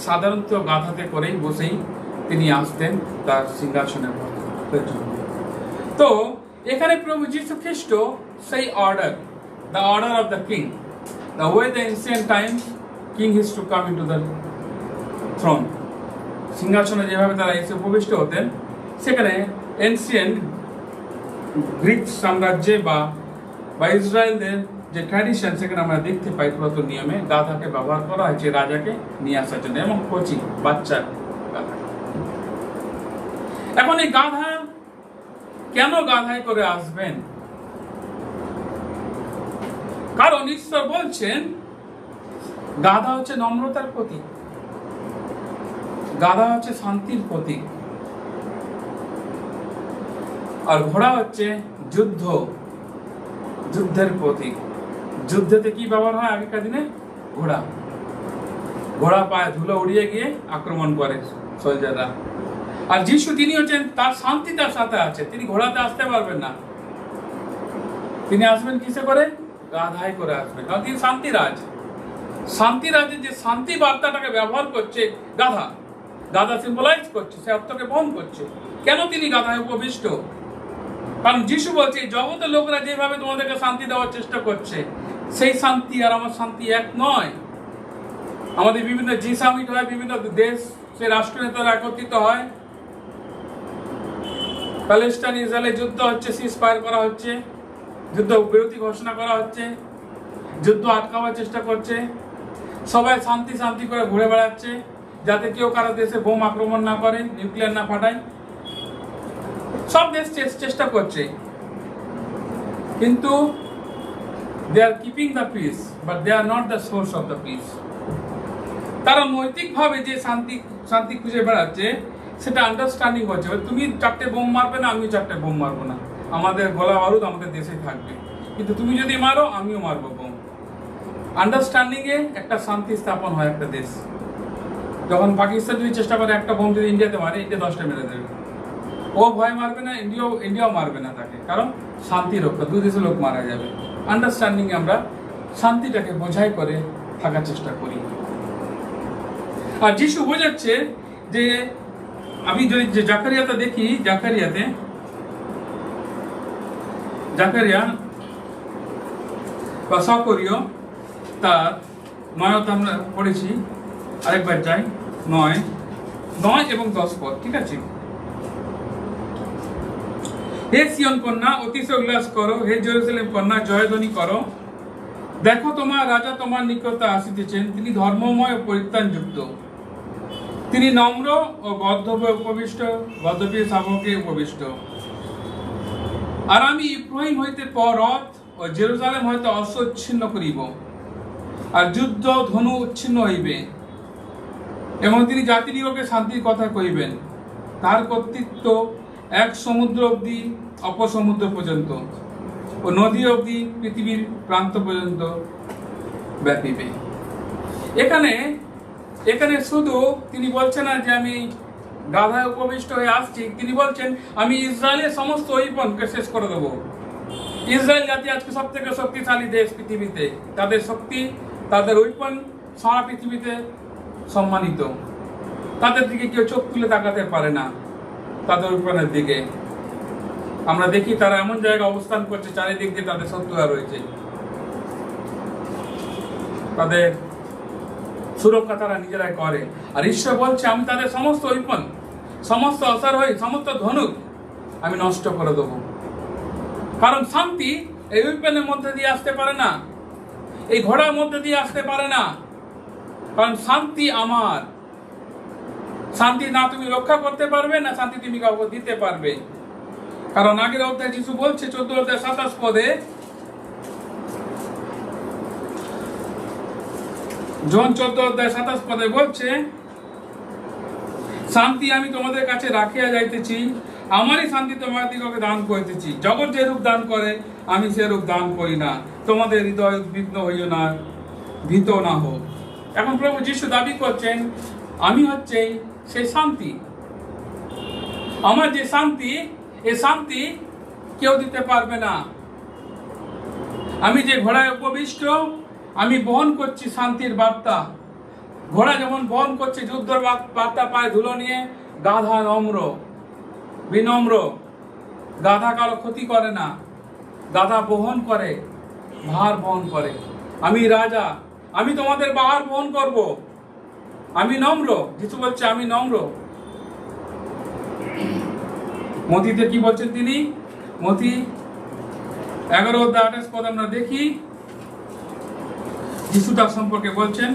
S1: সাধারণত গাধাতে করেই বসেই তিনি আসতেন তার সিংহাসনে বসার জন্য। তো এখানে প্রভু যীশু খ্রিস্ট সেই order, the order of the king, the way the ancient times king his to come into the throne. সিংহাসনে যেভাবে তারা এসে উপবিষ্ট হতেন, সেখানে এনশিয়েন্ট গ্রিক সাম্রাজ্যে বা ইসরায়েলদের যে ট্র্যাডিশন, সেখানে আমরা দেখতে পাই পুরাতন নিয়মে গাধাকে ব্যবহার করা হয়েছে রাজাকে নিয়ে আসার জন্য, এবং কচি বাচ্চা গাধা। এখন এই গাধা কেন গাধায় করে আসবেন? কারণ ঈশ্বর বলছেন গাধা হচ্ছে নম্রতার প্রতীক, গাধা হচ্ছে শান্তির প্রতীক, আর ঘোড়া হচ্ছে যুদ্ধের প্রতীক। যুদ্ধেতে কি ব্যবহার হয় আগেকার দিনে? ঘোড়া পায়ে ধুলো উড়িয়ে গিয়ে আক্রমণ করে সোলজাররা। আর যিশু তিনি হচ্ছেন, তার শান্তি তার সাথে আছে, তিনি ঘোড়াতে আসতে পারবেন না, তিনি আসবেন কিসে করে? গাধায় করে আসবেন। কারণ তিনি শান্তিরাজের যে শান্তি বার্তাটাকে ব্যবহার করছে গাধা সিম্বলাইজ করছে, সে অর্থকে বহন করছে। কেন তিনি গাধায় উপবিষ্ট? কারণ যিশু বলছে জগতের লোকেরা যেভাবে তোমাদেরকে শান্তি দেওয়ার চেষ্টা করছে, সেই শান্তি আর আমার শান্তি এক নয়। আমাদের বিভিন্ন জি সামিট হয়, বিভিন্ন দেশ সে রাষ্ট্রনেতারা একত্রিত হয়, প্যালেস্টাইন ইসরায়েলের যুদ্ধ হচ্ছে, সিজ ফায়ার করা হচ্ছে, যুদ্ধ বিরতি ঘোষণা করা হচ্ছে, যুদ্ধ আটকাবার চেষ্টা করছে, সবাই শান্তি শান্তি করে ঘুরে বেড়াচ্ছে যাতে কেউ কারো দেশে বোম আক্রমণ না করে, নিউক্লিয়ার না ফাটায়। সব দেশ চেষ্টা করছে, কিন্তু they are keeping the peace, but they are not the source of the peace. তারা নৈতিকভাবে যে শান্তি খুঁজে বেড়াচ্ছে সেটা আন্ডারস্ট্যান্ডিং হচ্ছে। তুমি 4টে বোম মারবে না, আমিও 4টে বোম মারবো না, আমাদের গোলা বারুদ আমাদের দেশেই থাকবে, কিন্তু তুমি যদি মারো আমিও মারবো বোম। আন্ডারস্ট্যান্ডিং এ একটা শান্তি স্থাপন হয় একটা দেশ। যখন পাকিস্তান যদি চেষ্টা করে একটা বোম যদি ইন্ডিয়াতে মারে, ইন্ডিয়া 10টা মেরে দেবে, ও ভয় মারবে না, ইন্ডিয়াও মারবে না তাকে, কারণ শান্তি রক্ষা, দুই দেশের লোক মারা যাবে। আন্ডারস্ট্যান্ডিং আমরা শান্তিটাকে বোঝাই করে থাকার চেষ্টা করি। আর যিশু বোঝাচ্ছে যে, আমি যদি যে জাকারিয়াতে দেখি, জাকারিয়া বা সকরীয় তার 9 আমরা পড়েছি, আরেকবার যাই, 9 এবং 10 পদ, ঠিক আছে। হে সিয়ন কন্যা, অতিশয় উল্লাস করো, হে জেরুজালেম কন্যা, জয়ধ্বনি করো। দেখো তোমার রাজা তোমার নিকটে আসিতেছেন, তিনি ধর্মময় ও পরিত্রাণযুক্ত, তিনি নম্র ও গর্ধবে উপবিষ্ট, গর্ধবে শাবকে উপবিষ্ট। আর আমি ইব্রাহিম হইতে রথ ও জেরুজালেম হইতে অশ্ব উচ্ছিন্ন করিব, আর যুদ্ধ ধনু উচ্ছিন্ন হইবে, এবং তিনি জাতিদিগকে শান্তির কথা কইবেন। তার কর্তৃত্ব এক সমুদ্র অবধি অপর সমুদ্র পর্যন্ত, ও নদী অবধি পৃথিবীর প্রান্ত পর্যন্ত ব্যাপিবে। এখানে শুধু তিনি বলছেন না যে আমি গাধায় উপবিষ্ট হয়ে আসছি, তিনি বলছেন আমি ইসরায়েলের সমস্ত ঐপনকে শেষ করে দেবো। ইসরায়েল জাতি আজকে সব থেকে শক্তিশালী দেশ পৃথিবীতে, তাদের শক্তি, তাদের ঐপন সারা পৃথিবীতে সম্মানিত। তাদের দিকে কেউ চোখ তুলে তাকাতে পারে না, তাদের ঐপনের দিকে। আমরা দেখি তারা এমন জায়গায় অবস্থান করছে, চারিদিক দিয়ে তাদের শত্রুরা রয়েছে, তাদের সুরক্ষা তারা নিজেরাই করে। আর ঈশ্বর বলছে আমি তাদের সমস্ত ঐপন, সমস্ত অশ্বারোহী, সমস্ত ধনুক আমি নষ্ট করে দেবো। কারণ শান্তি এই ঐপনের মধ্যে দিয়ে আসতে পারে না, এই ঘোড়ার মধ্যে দিয়ে আসতে পারে না, কারণ শান্তি আমার। শান্তি না তুমি রক্ষা করতে পারবে, না শান্তি তুমি কাউকে দিতে পারবে। কারণ আগের অধ্যায় যিশু বলছে 14:27 পদে, জন 14:27 পদে বলছে, শান্তি আমি তোমাদের কাছে রাখিয়া যাইতেছি, আমারই শান্তি তোমাদিগকে দান করিতেছি। জগৎ যে রূপ দান করে আমি সে রূপ দান করি না, তোমাদের হৃদয় উদ্বিগ্ন হইও না, ভীত না হোক। এখন প্রভু যিশু দাবি করছেন আমি হচ্ছে সেই শান্তি। আমার যে শান্তি, এই শান্তি কেউ দিতে পারবে না। আমি যে ঘোড়ায় উপবিষ্ট, আমি বহন করছি শান্তির বার্তা। ঘোড়া যেমন বহন করছে যুদ্ধের বার্তা, পায় ধুলো নিয়ে, গাধা নম্র বিনম্র, গাধা কারো ক্ষতি করে না, গাধা বহন করে, ভার বহন করে। আমি রাজা, আমি তোমাদের ভার বহন করব, আমি নম্র। যিশু বলছে আমি নম্র। মতিতে কি বলছেন তিনি? মতি 11:28 পদ আমরা দেখি, যিশু তার সম্পর্কে বলছেন,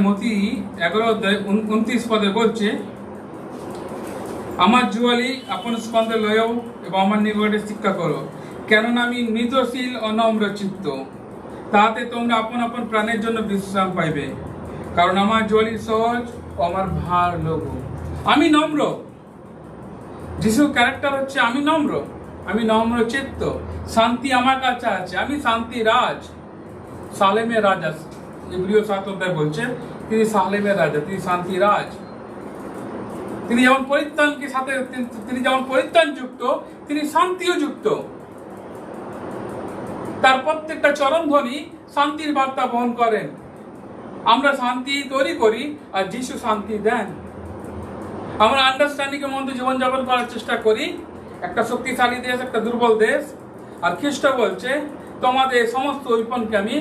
S1: মতি 11:29 পদে বলছে, আমার জুয়ালি আপন স্কন্ধে লয়ও এবং আমার নিকটে শিক্ষা করো, কেননা আমি মৃদশীল অনম্র চিত্ত, তাহাতে তোমরা আপন আপন প্রাণের জন্য বিশ্রাম পাইবে। কারণ আমার জুয়ালি সহজ ও আমার ভার লঘু। আমি নম্র। যিশুর ক্যারেক্টার হচ্ছে আমি নম্র, আমি নম্র চিত্ত। শান্তি আমার কাছে আছে, আমি শান্তি রাজ, সালেমের রাজা। ইব্রিয় 7 অধ্যায় বলছে তিনি সালেমের রাজা, তিনি শান্তি রাজ। তিনি যেমন পরিত্রাণকে সাথে, তিনি যেমন পরিত্রাণ যুক্ত, তিনি শান্তিও যুক্ত। তার প্রত্যেকটা চরণধ্বনি শান্তির বার্তা বহন করেন। আমরা শান্তি তৈরি করি আর যিশু শান্তি দেন। আমরা আন্ডারস্ট্যান্ডিং এর মধ্যে জীবনযাপন করার চেষ্টা করি, একটা শক্তিশালী দেশ একটা দুর্বল দেশ, আর খ্রিস্ট বলছে তোমাদের সমস্ত ঐপনকে আমি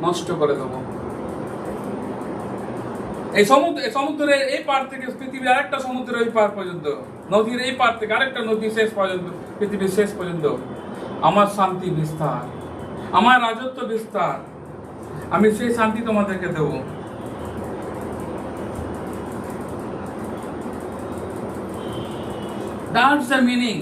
S1: নষ্ট করে দেবো। এই সমুদ্রের এই পার থেকে পৃথিবীর আরেকটা সমুদ্রের ওই পার পর্যন্ত, নদীর এই পার থেকে আরেকটা নদী শেষ পর্যন্ত, পৃথিবীর শেষ পর্যন্ত আমার শান্তি বিস্তার, আমার রাজত্ব বিস্তার, আমি সেই শান্তি তোমাদেরকে দেব। That's the meaning.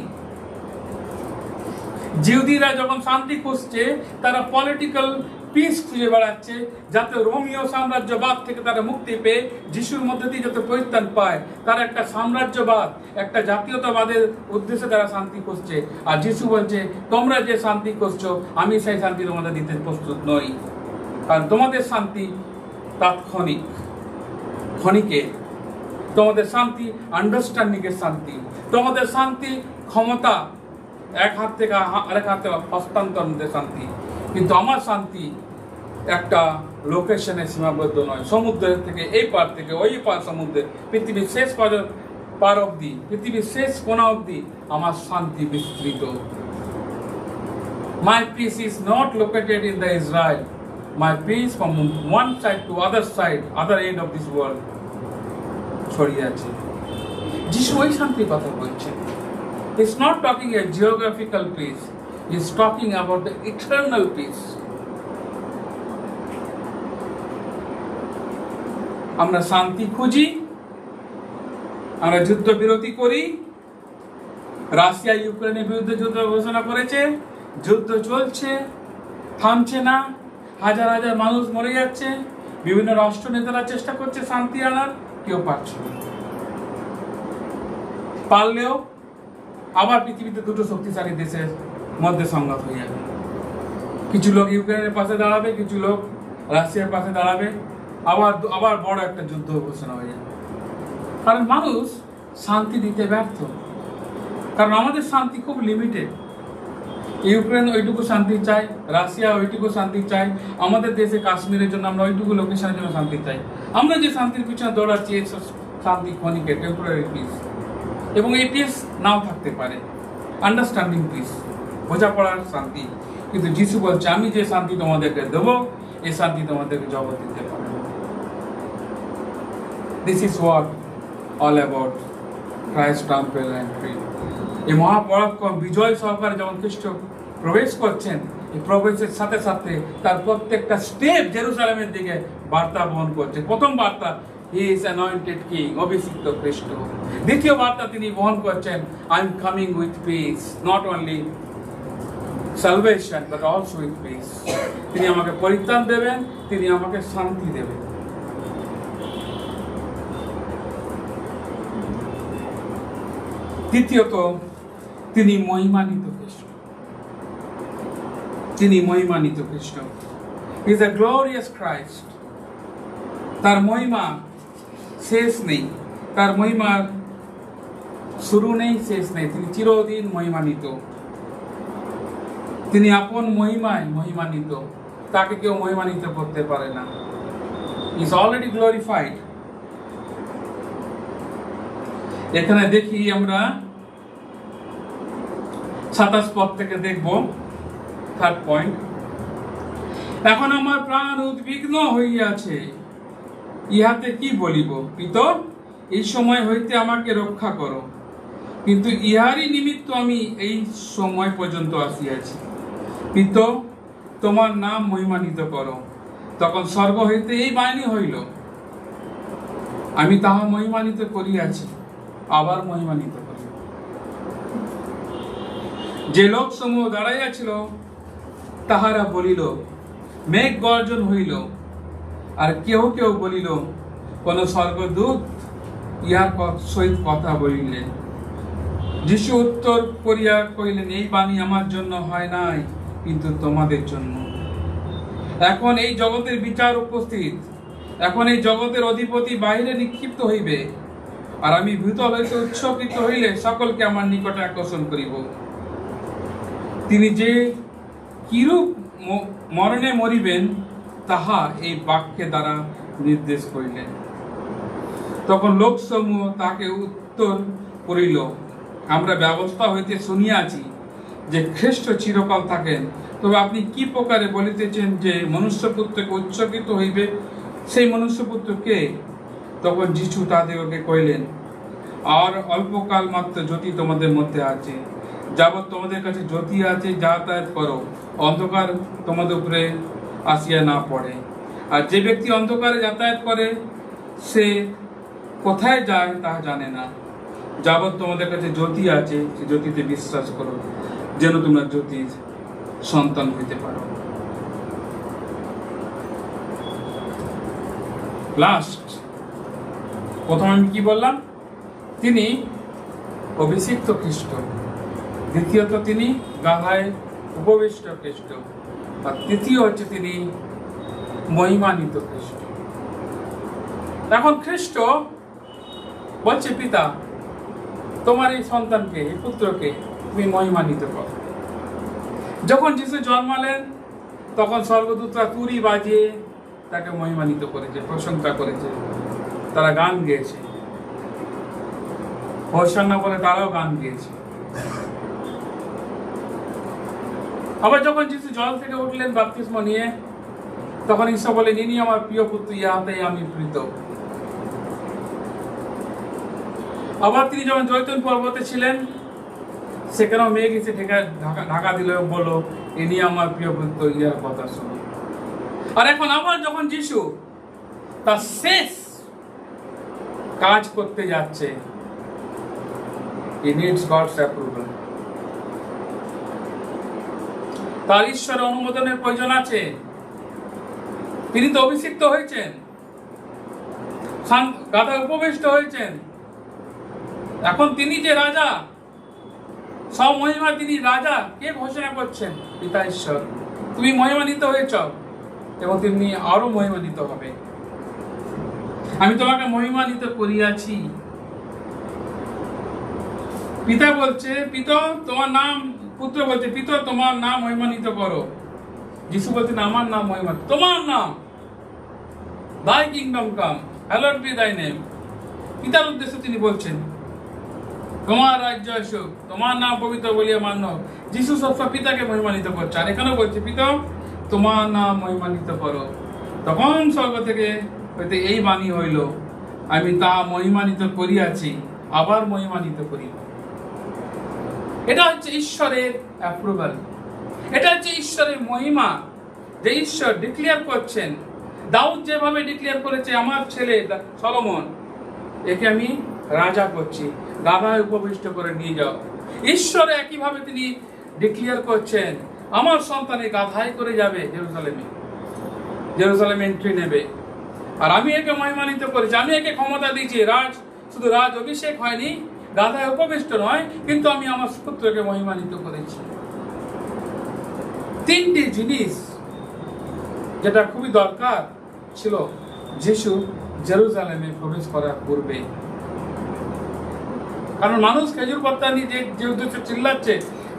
S1: জিহুদিরা যখন শান্তি খুঁজছে, তারা পলিটিক্যাল পিস খুঁজে বেড়াচ্ছে, যাতে রোমীয় সাম্রাজ্যবাদ থেকে তারা মুক্তি পেয়ে যিশুর মধ্যে দিয়ে যাতে পরিত্রাণ পায়। তারা একটা সাম্রাজ্যবাদ, একটা জাতীয়তাবাদের উদ্দেশ্যে তারা শান্তি খুঁজছে। আর যিশু বলছে তোমরা যে শান্তি খুঁজছো, আমি সেই শান্তি তোমাদের দিতে প্রস্তুত নই। কারণ তোমাদের শান্তি তাৎক্ষণিক, ক্ষণিকে, তোমাদের শান্তি আন্ডারস্ট্যান্ডিং এর শান্তি, তোমাদের শান্তি ক্ষমতা এক হাত থেকে আরেক হাতে হস্তান্তরের শান্তি। কিন্তু আমার শান্তি একটা লোকেশনে সীমাবদ্ধ নয়, সমুদ্রের থেকে এই পার থেকে ওই পার সমুদ্রে, পৃথিবীর শেষ পার অব্দি, পৃথিবীর শেষ কোণা অব্দি আমার শান্তি বিস্তৃত। My peace is not located in the Israel. My peace from one side to other side, other end of this world ছড়িয়ে আছে। যিশু ওই শান্তির কথা বলছেন। He's not talking a geographical peace. He's talking about the eternal peace. আমরা শান্তি খুঁজি, আমরা যুদ্ধ বিরতি করি। রাশিয়া ইউক্রেনের বিরুদ্ধে যুদ্ধ ঘোষণা করেছে, যুদ্ধ চলছে, থামছে না, হাজার হাজার মানুষ মরে যাচ্ছে। বিভিন্ন রাষ্ট্র নেতারা চেষ্টা করছে শান্তি আনার, কেউ পারছে না। পারলেও আবার পৃথিবীতে দুটো শক্তিশালী দেশের মধ্যে সংঘাত হয়ে যাবে। কিছু লোক ইউক্রেনের পাশে দাঁড়াবে, কিছু লোক রাশিয়ার পাশে দাঁড়াবে, আবার বড় একটা যুদ্ধ ঘোষণা হয়ে যাবে। কারণ মানুষ শান্তি দিতে ব্যর্থ, কারণ আমাদের শান্তি খুব লিমিটেড। ইউক্রেন ওইটুকু শান্তি চায়, রাশিয়া ওইটুকু শান্তি চায়, আমাদের দেশে কাশ্মীরের জন্য আমরা ওইটুকু লোকেশনের জন্য শান্তি চাই। আমরা যে শান্তির পিছনে দৌড়াচ্ছি, এই শান্তি ক্ষণিকে, টেম্পোরারি পিস, এবং এই পিস নাও থাকতে পারে, আন্ডারস্ট্যান্ডিং পিস, বোঝাপড়ার শান্তি। কিন্তু যিশু বলছে আমি যে শান্তি তোমাদেরকে দেবো, এই শান্তি তোমাদেরকে জগৎ দিতে পারে। This is what all about Christ trample and freed. এই মহাপরাক্রম বিজয় সহকারে যখন খ্রিস্ট প্রবেশ করছেন, এই প্রবেশের সাথে সাথে তার প্রত্যেকটা স্টেপ জেরুজালেমের দিকে বার্তা বহন করছে। প্রথম বার্তা, হি ইজ অ্যানয়েন্টেড কিং, অভিষিক্ত খ্রিস্ট। দ্বিতীয় বার্তা তিনি বহন করছেন, I am coming with piece, not only salvation but also with piece. তিনি আমাকে পরিত্রাণ দেবেন, তিনি আমাকে শান্তি দেবেন। তৃতীয়ত, তিনি মহিমান্বিত খ্রিস্ট। তিনি মহিমান্বিত খ্রিস্ট। He is a glorious Christ. তার মহিমা শেষ নেই, তার মহিমার শুরু নেই, শেষ নেই। তিনি চিরদিন মহিমান্বিত। তিনি আপন মহিমায় মহিমান্বিত, তাকে কেউ মহিমান্বিত করতে পারে না। He is already glorified. এখানে দেখি আমরা 27 পদ থেকে দেখব, থার্ড পয়েন্ট। এখন আমার প্রাণ উদ্বিগ্ন হইয়াছে, ইহাতে কি বলিব? পিত, এই সময় হইতে আমাকে রক্ষা করো, কিন্তু ইহারই নিমিত্ত আমি এই সময় পর্যন্ত আসিয়াছি। পিত, তোমার নাম মহিমান্বিত করো। তখন স্বর্গ হইতে এই বাণী হইল, আমি তাহা মহিমান্বিত করিয়াছি, আবার মহিমান্বিত করি। যে লোক সমূহ দাঁড়াইয়াছিল তাহারা বলিল, মেঘ গর্জন হইল। আর কেউ কেউ বলিল, কোন স্বর্গদূত ইহার সহিত কথা বলিলেন। যিশু উত্তর করিয়া কহিলেন, এই বাণী আমার জন্য হয় নাই, কিন্তু তোমাদের জন্য। এখন এই জগতের বিচার উপস্থিত, এখন এই জগতের অধিপতি বাহিরে নিক্ষিপ্ত হইবে, আর আমি ভূতল হইতে উৎসকৃত হইলে সকলকে আমার নিকটে আকর্ষণ করিব। তিনি যে কিরূপ মরণে মরিবেন তাহা এই বাক্যে দ্বারা নির্দেশ করিলেন। তখন লোকসমূহ তাকে উত্তর করিল, আমরা ব্যবস্থা হইতে শুনিয়াছি যে খ্রিস্ট চিরকাল থাকেন, তবে আপনি কি প্রকারে বলিতেছেন যে মনুষ্যপুত্রকে উৎসর্গিত হইবে? সেই মনুষ্যপুত্র কে? তখন যীশু তাদেরকে কইলেন, আর অল্পকাল মাত্র জ্যোতি তোমাদের মধ্যে আছে, যাবৎ তোমাদের কাছে জ্যোতি আছে যাতায়াত করো, অন্ধকার তোমাদের উপরে আসিয়া না পড়ে। আর যে ব্যক্তি অন্ধকারে যাতায়াত করে সে কোথায় যায় তাহা জানে না। যাবৎ তোমাদের কাছে জ্যোতি আছে সে জ্যোতিতে বিশ্বাস করো, যেন তোমরা জ্যোতির সন্তান হইতে পারো। লাস্ট প্রথম আমি কি বললাম? তিনি অভিষিক্ত খ্রিস্ট, দ্বিতীয়ত তিনি গাধায় উপবিষ্ট খ্রিস্ট, আর তৃতীয় হচ্ছে তিনি মহিমান্বিত খ্রিস্ট। এখন খ্রিস্ট বলছে, পিতা তোমার এই সন্তানকে, এই পুত্রকে তুমি মহিমান্বিত করো। যখন যিশু জন্মালেন তখন স্বর্গদূতরা তুরি বাজিয়ে তাকে মহিমান্বিত করেছে, প্রশংসা করেছে, তারা গান গেয়েছে, হোসান্না বলে তারাও গান গেয়েছে। আবার যখন যিশু জল থেকে উঠলেন বাপ্তিস্ম নিয়ে, তখন ঈশ্বর বলেন, ইনি আমার প্রিয় পুত্র, ইহাতে আমি প্রীত। আবার তিনি যখন জৈতুন পর্বতে ছিলেন, সেখানেও মেঘ এসে ঢাকা দিল, বলল, ইনি আমার প্রিয় পুত্র, ইহার কথা শুনো। আর এখন আবার যখন যিশু তার শেষ কাজ করতে যাচ্ছে, he needs God's approval, তার ঈশ্বরের অনুমোদনের প্রয়োজন আছে। তিনি তো অভিষিক্ত হয়েছেন, গাধায় উপবিষ্ট হয়েছেন, এখন তিনি যে রাজা, সব মহিমা তিনি রাজা, কে ঘোষণা করছেন? পিতা ঈশ্বর। তুমি মহিমান্বিত হয়েছ এবং তুমি আরো মহিমান্বিত হবে। আমি তোমাকে মহিমান্বিত করিয়াছি। পিতা বলছে, পিতা তোমার নাম, পুত্র বলছে, পিতা তোমার নাম মহিমান্বিত করো। যিশু বলছেন, আমার নাম মহিমান্বিত, তোমার নাম, thy kingdom come, hallowed be thy name। পিতার উদ্দেশ্যে তিনি বলছেন, তোমার রাজ্য আসুক, তোমার নাম পবিত্র বলিয়া মান্য। যিশু সবসময় পিতাকে মহিমান্বিত করছে, আর এখানেও বলছে, পিতা তোমার নাম মহিমান্বিত করো। তখন স্বর্গ থেকে হইতে এই বাণী হইল, আমি তা মহিমান্বিত করিয়াছি, আবার মহিমান্বিত করিব। এটা হচ্ছে ঈশ্বরের অ্যাপ্রুভাল, এটা হচ্ছে ঈশ্বরের মহিমা, যে ঈশ্বর ডিক্লেয়ার করছেন। দাউদ যেভাবে ডিক্লেয়ার করেছে, আমার ছেলে সলোমন, একে আমি রাজা করছি, গাধায় উপবিষ্ট করে নিয়ে যাও। ঈশ্বর একইভাবে তিনি ডিক্লেয়ার করছেন, আমার সন্তান এই গাধায় করে যাবে জেরুজালেমে এন্ট্রি নেবে, আর আমি একে মহিমান্বিত করেছি, আমি একে ক্ষমতা দিয়েছি। শুধু রাজ অভিষেক হয়নি, গাধায় উপবিষ্ট নয়, কিন্তু আমি আমার পুত্রকে মহিমান্বিত করেছি। তিনটি জিনিস যেটা খুবই দরকার ছিল যিশু জেরুজালেমে প্রবেশ করার পূর্বে। কারণ মানুষ খেজুর পাতা নিয়ে যে উদ্দেশ্যে চিল্লাচ্ছে,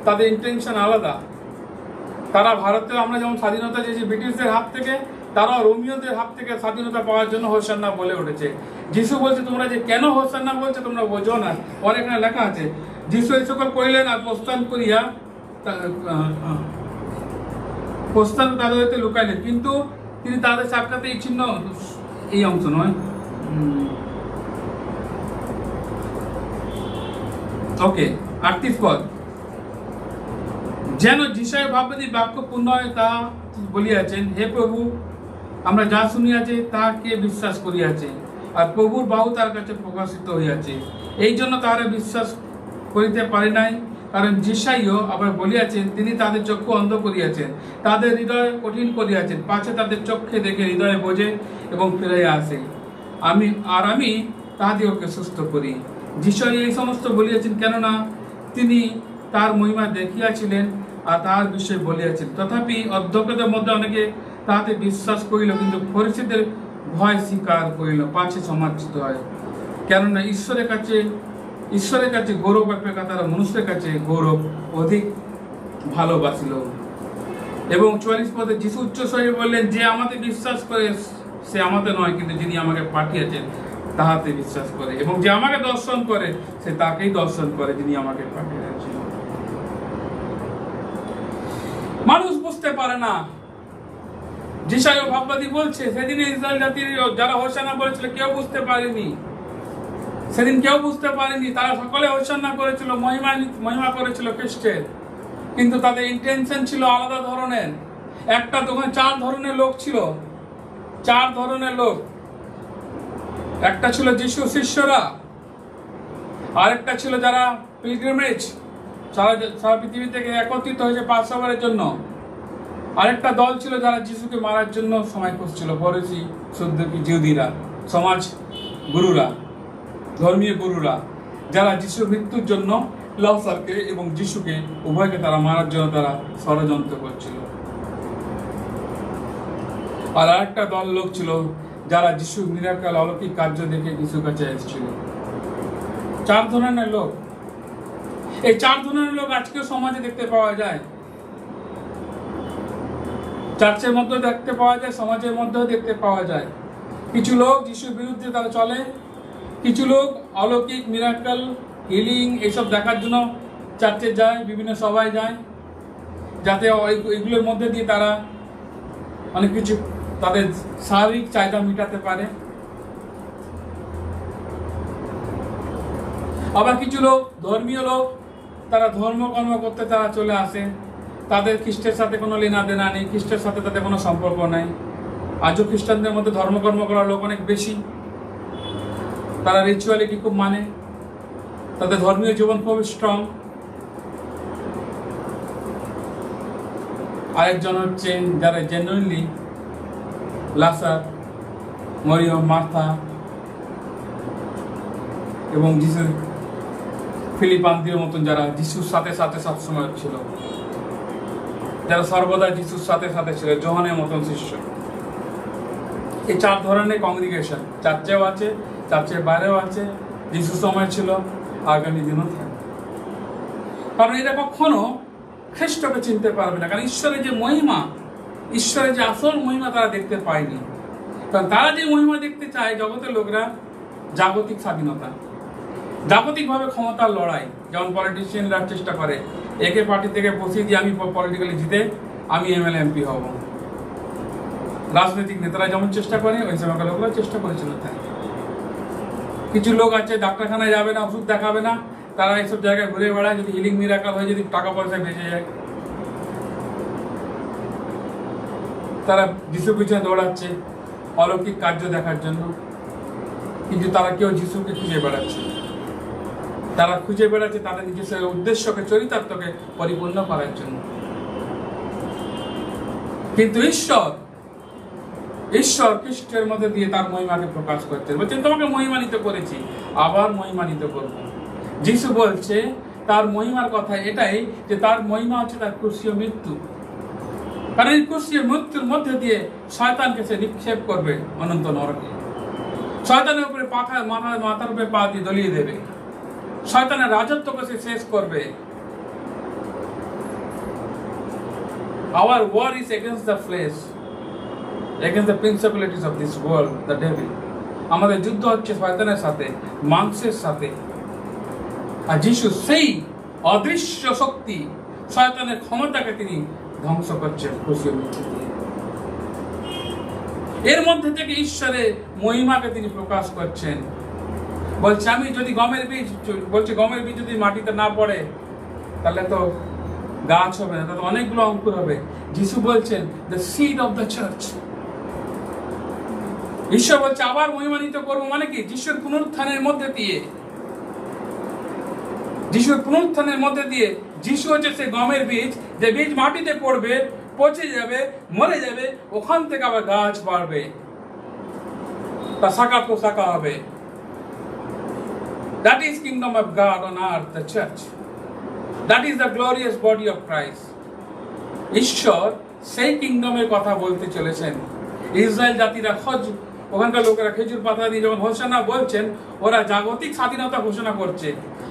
S1: তাদের ইন্টেনশন আলাদা। তারা ভারতে, আমরা যেমন স্বাধীনতা চেয়েছি ব্রিটিশদের হাত থেকে, তারাও রোমিওদের হাত থেকে স্বাধীনতা পাওয়ার জন্য হোসান্না বলে উঠেছে। যিশু বলছে, তোমরা যে কেন হোসান্না বলছে তোমরা বোঝো না। পরে এখানে লেখা আছে, যিশু এই সকল কইলেন আর প্রস্থান করিয়া তাদের হইতে লুকাইলেন, কিন্তু তিনি তাদের সাক্ষাতে এই চিহ্ন, এই অংশ নয়, ওকে 38 পদ, যেন যিশায় ভাববাদী বাক্য পূর্ণ হয় তা বলিয়াছেন, হে প্রভু, আমরা যা শুনিয়াছি তাহাকে বিশ্বাস করিয়াছি, আর প্রভুর বাহু তার কাছে প্রকাশিত হইয়াছে। এই জন্য তাহারা বিশ্বাস করিতে পারে নাই, কারণ যিশাইও আবার বলিয়াছেন, তিনি তাদের চক্ষু অন্ধ করিয়াছেন, তাদের হৃদয় কঠিন করিয়াছেন, পাছে তাদের চক্ষে দেখে হৃদয়ে বোঝে এবং ফিরাইয়া আসে, আমি তাহাদিওকে সুস্থ করি। যিশাই এই সমস্ত বলিয়াছেন, কেননা তিনি তার মহিমা দেখিয়াছিলেন আর তাহার বিষয়ে বলিয়াছেন। তথাপি অধ্যক্ষদের মধ্যে অনেকে তাহাতে বিশ্বাস করিল, কিন্তু ফরিসীদের ভয় স্বীকার করিল, পাছে সমাদৃত হয়। কেননা ঈশ্বরের কাছে গৌরব অপেক্ষা তারা মনুষ্যের কাছে গৌরব অধিক ভালোবাসিল। এবং 44 পদে যিশু উচ্চস্বরে বললেন, যে আমাকে বিশ্বাস করে সে আমাতে নয়, কিন্তু যিনি আমাকে পাঠিয়েছেন তাহাতে বিশ্বাস করে, এবং যে আমাকে দর্শন করে সে তাকেই দর্শন করে যিনি আমাকে পাঠিয়েছেন। মানুষ বুঝতে পারে না। যিশায়া ভাববাদী বলছে, সেদিন ইসরায়েল জাতির যারা হোসানা বলেছিল কেউ বুঝতে পারেনি, সেদিন কেউ বুঝতে পারেনি। তারা সকলে হোসানা করেছিল, মহিমা করেছিল খ্রিস্টের, কিন্তু তাদের ইন্টেনশন ছিল আলাদা ধরনের। একটা দোকানে 4 ধরনের লোক ছিল, 4 ধরনের লোক। একটা ছিল যিশু শিষ্যরা, আরেকটা ছিল যারা পিলগ্রিমেজ সারা পৃথিবী থেকে একত্রিত হয়েছে পাসওভারের জন্য। আরেকটা দল ছিল যারা যিশুকে মারার জন্য সময় খুঁজছিল, ফরিসি, সদ্দুকী, জিহুদীরা, সমাজ গুরুরা, ধর্মীয় গুরুরা, যারা যিশুর মৃত্যুর জন্য লাজারকে এবং যিশুকে উভয়কে তারা মারার জন্য তারা ষড়যন্ত্র করছিল। আর আরেকটা দল লোক ছিল যারা যিশুর মিরাকেল অলৌকিক কার্য দেখে যিশুর কাছে এসেছিল। 4 ধরনের লোক। এই 4 ধরনের লোক আজকেও সমাজে দেখতে পাওয়া যায়, চার্চের মধ্যে দেখতে পাওয়া যায়, সমাজের মধ্যেও দেখতে পাওয়া যায়। কিছু লোক যিশুর বিরুদ্ধে তারা চলে, কিছু লোক অলৌকিক মিরাকেল, হিলিং এইসব দেখার জন্য চার্চে যায়, বিভিন্ন সভায় যায়, যাতে এগুলোর মধ্যে দিয়ে তারা অনেক কিছু তাদের শারীরিক চাহিদা মেটাতে পারে। আবার কিছু লোক ধর্মীয় লোক, তারা ধর্মকর্ম করতে তারা চলে আসে, তাদের খ্রিস্টের সাথে কোনো লেনা দেনা নেই, খ্রিস্টের সাথে তাদের কোনো সম্পর্ক নেই। আজও খ্রিস্টানদের মধ্যে ধর্মকর্ম করার লোক অনেক বেশি, তারা রিচুয়ালিটি খুব মানে, তাদের ধর্মীয় জীবন খুব স্ট্রং। আরেকজন হচ্ছে যারা জেনুইনলি লাজার, মরিয়ম, মার্থা এবং যিশু ফিলিপান্তির মতন যারা যিশুর সাথে সাথে সবসময় ছিল, যারা সর্বদা যিশুর সাথে সাথে ছিল, যোহানের মতন শিষ্য। এই 4 ধরনের কংগ্রিগেশন চার্চেও আছে, চার্চের বাইরেও আছে, যিশু সময় ছিল, আগামী দিনও থাকবে। কারণ এটা কখনো খ্রিস্টকে চিনতে পারবে না, কারণ ঈশ্বরের যে মহিমা, ঈশ্বরের যে আসল মহিমা তারা দেখতে পায়নি। কারণ তারা যে মহিমা দেখতে চায় জগতের লোকরা, জাগতিক স্বাধীনতা, জাগতিকভাবে ক্ষমতার লড়াই। যেমন পলিটিশিয়ানরা চেষ্টা করে, একে পার্টি থেকে বসিয়ে দিয়ে আমি পলিটিক্যালি জিতে আমি এমএলএ এমপি হব। রাজনৈতিক নেতারা যেমন চেষ্টা করে, ওই সময় লোকরা চেষ্টা করেছিল তাই। কিছু লোক আছে ডাক্তারখানায় যাবে না, ওষুধ দেখাবে না, তারা এইসব জায়গায় ঘুরে বেড়ায়, যদি হিলিং মিরাকেল হয়, যদি টাকা পয়সা বেঁচে যায়, তারা যিশু পিছনে দৌড়াচ্ছে অলৌকিক কার্য দেখার জন্য। কিন্তু তারা কেউ যিশুকে খুঁজে বেড়াচ্ছে, তারা খুঁজে বেড়াচ্ছে তাদের নিজস্ব উদ্দেশ্যকে, চরিতার্থকে পরিপূর্ণ করার জন্য। কিন্তু ঈশ্বর খ্রিস্টের মধ্যে দিয়ে তার মহিমাকে প্রকাশ করছেন, বলছেন তোমাকে মহিমান্বিত করেছি, আবার মহিমান্বিত করব। যিশু বলছে তার মহিমার কথা এটাই যে তার মহিমা হচ্ছে তার ক্রুশীয় মৃত্যু। কারণ এই ক্রুশীয় মৃত্যুর মধ্যে দিয়ে শয়তানকে সে নিক্ষেপ করবে অনন্ত নরকে। শয়তানের উপরে মাথার উপরে পা দিয়ে দলিয়ে দেবে, শয়তানের রাজত্বকে সে শেষ করবে। Our war is against the flesh, against the principalities of this world, the devil. আমাদের যুদ্ধ হচ্ছে শয়তানের সাথে, মাংসের সাথে। আর যিশু সেই অদৃশ্য শক্তি, শয়তানের ক্ষমতাকে তিনি ধ্বংস করছেন ক্রুশীয় মৃত্যু দিয়ে। এর মধ্যে থেকে ঈশ্বরের মহিমাকে তিনি প্রকাশ করছেন। বলছে আমি যদি গমের বীজ যদি মাটিতে না পড়ে তাহলে তো গাছ হবে না, তাতে অনেকগুলো অঙ্কুর হবে। যিশু বলছেন the seed of the church. ঈশ্বর বলছে আবার মহিমান্বিত করবো, মানে কি যিশুর পুনরুত্থানের মধ্যে দিয়ে, যিশুর পুনরুত্থানের মধ্যে দিয়ে যিশু হচ্ছে সেই গমের বীজ, যে বীজ মাটিতে পড়বে, পচে যাবে, মরে যাবে, ওখান থেকে আবার গাছ বাড়বে, তা শাখা প্রশাখা হবে। That is kingdom of God on earth, the church. That is the glorious body of Christ. ঈশ্বর সেই কিংডমের কথা বলতে চলেছেন। ইসরায়েল জাতিরা ওখানকার লোকেরা খেজুর পাতা দিয়ে যখন হোসানা বলছেন, ওরা জাগতিক স্বাধীনতা ঘোষণা করছে।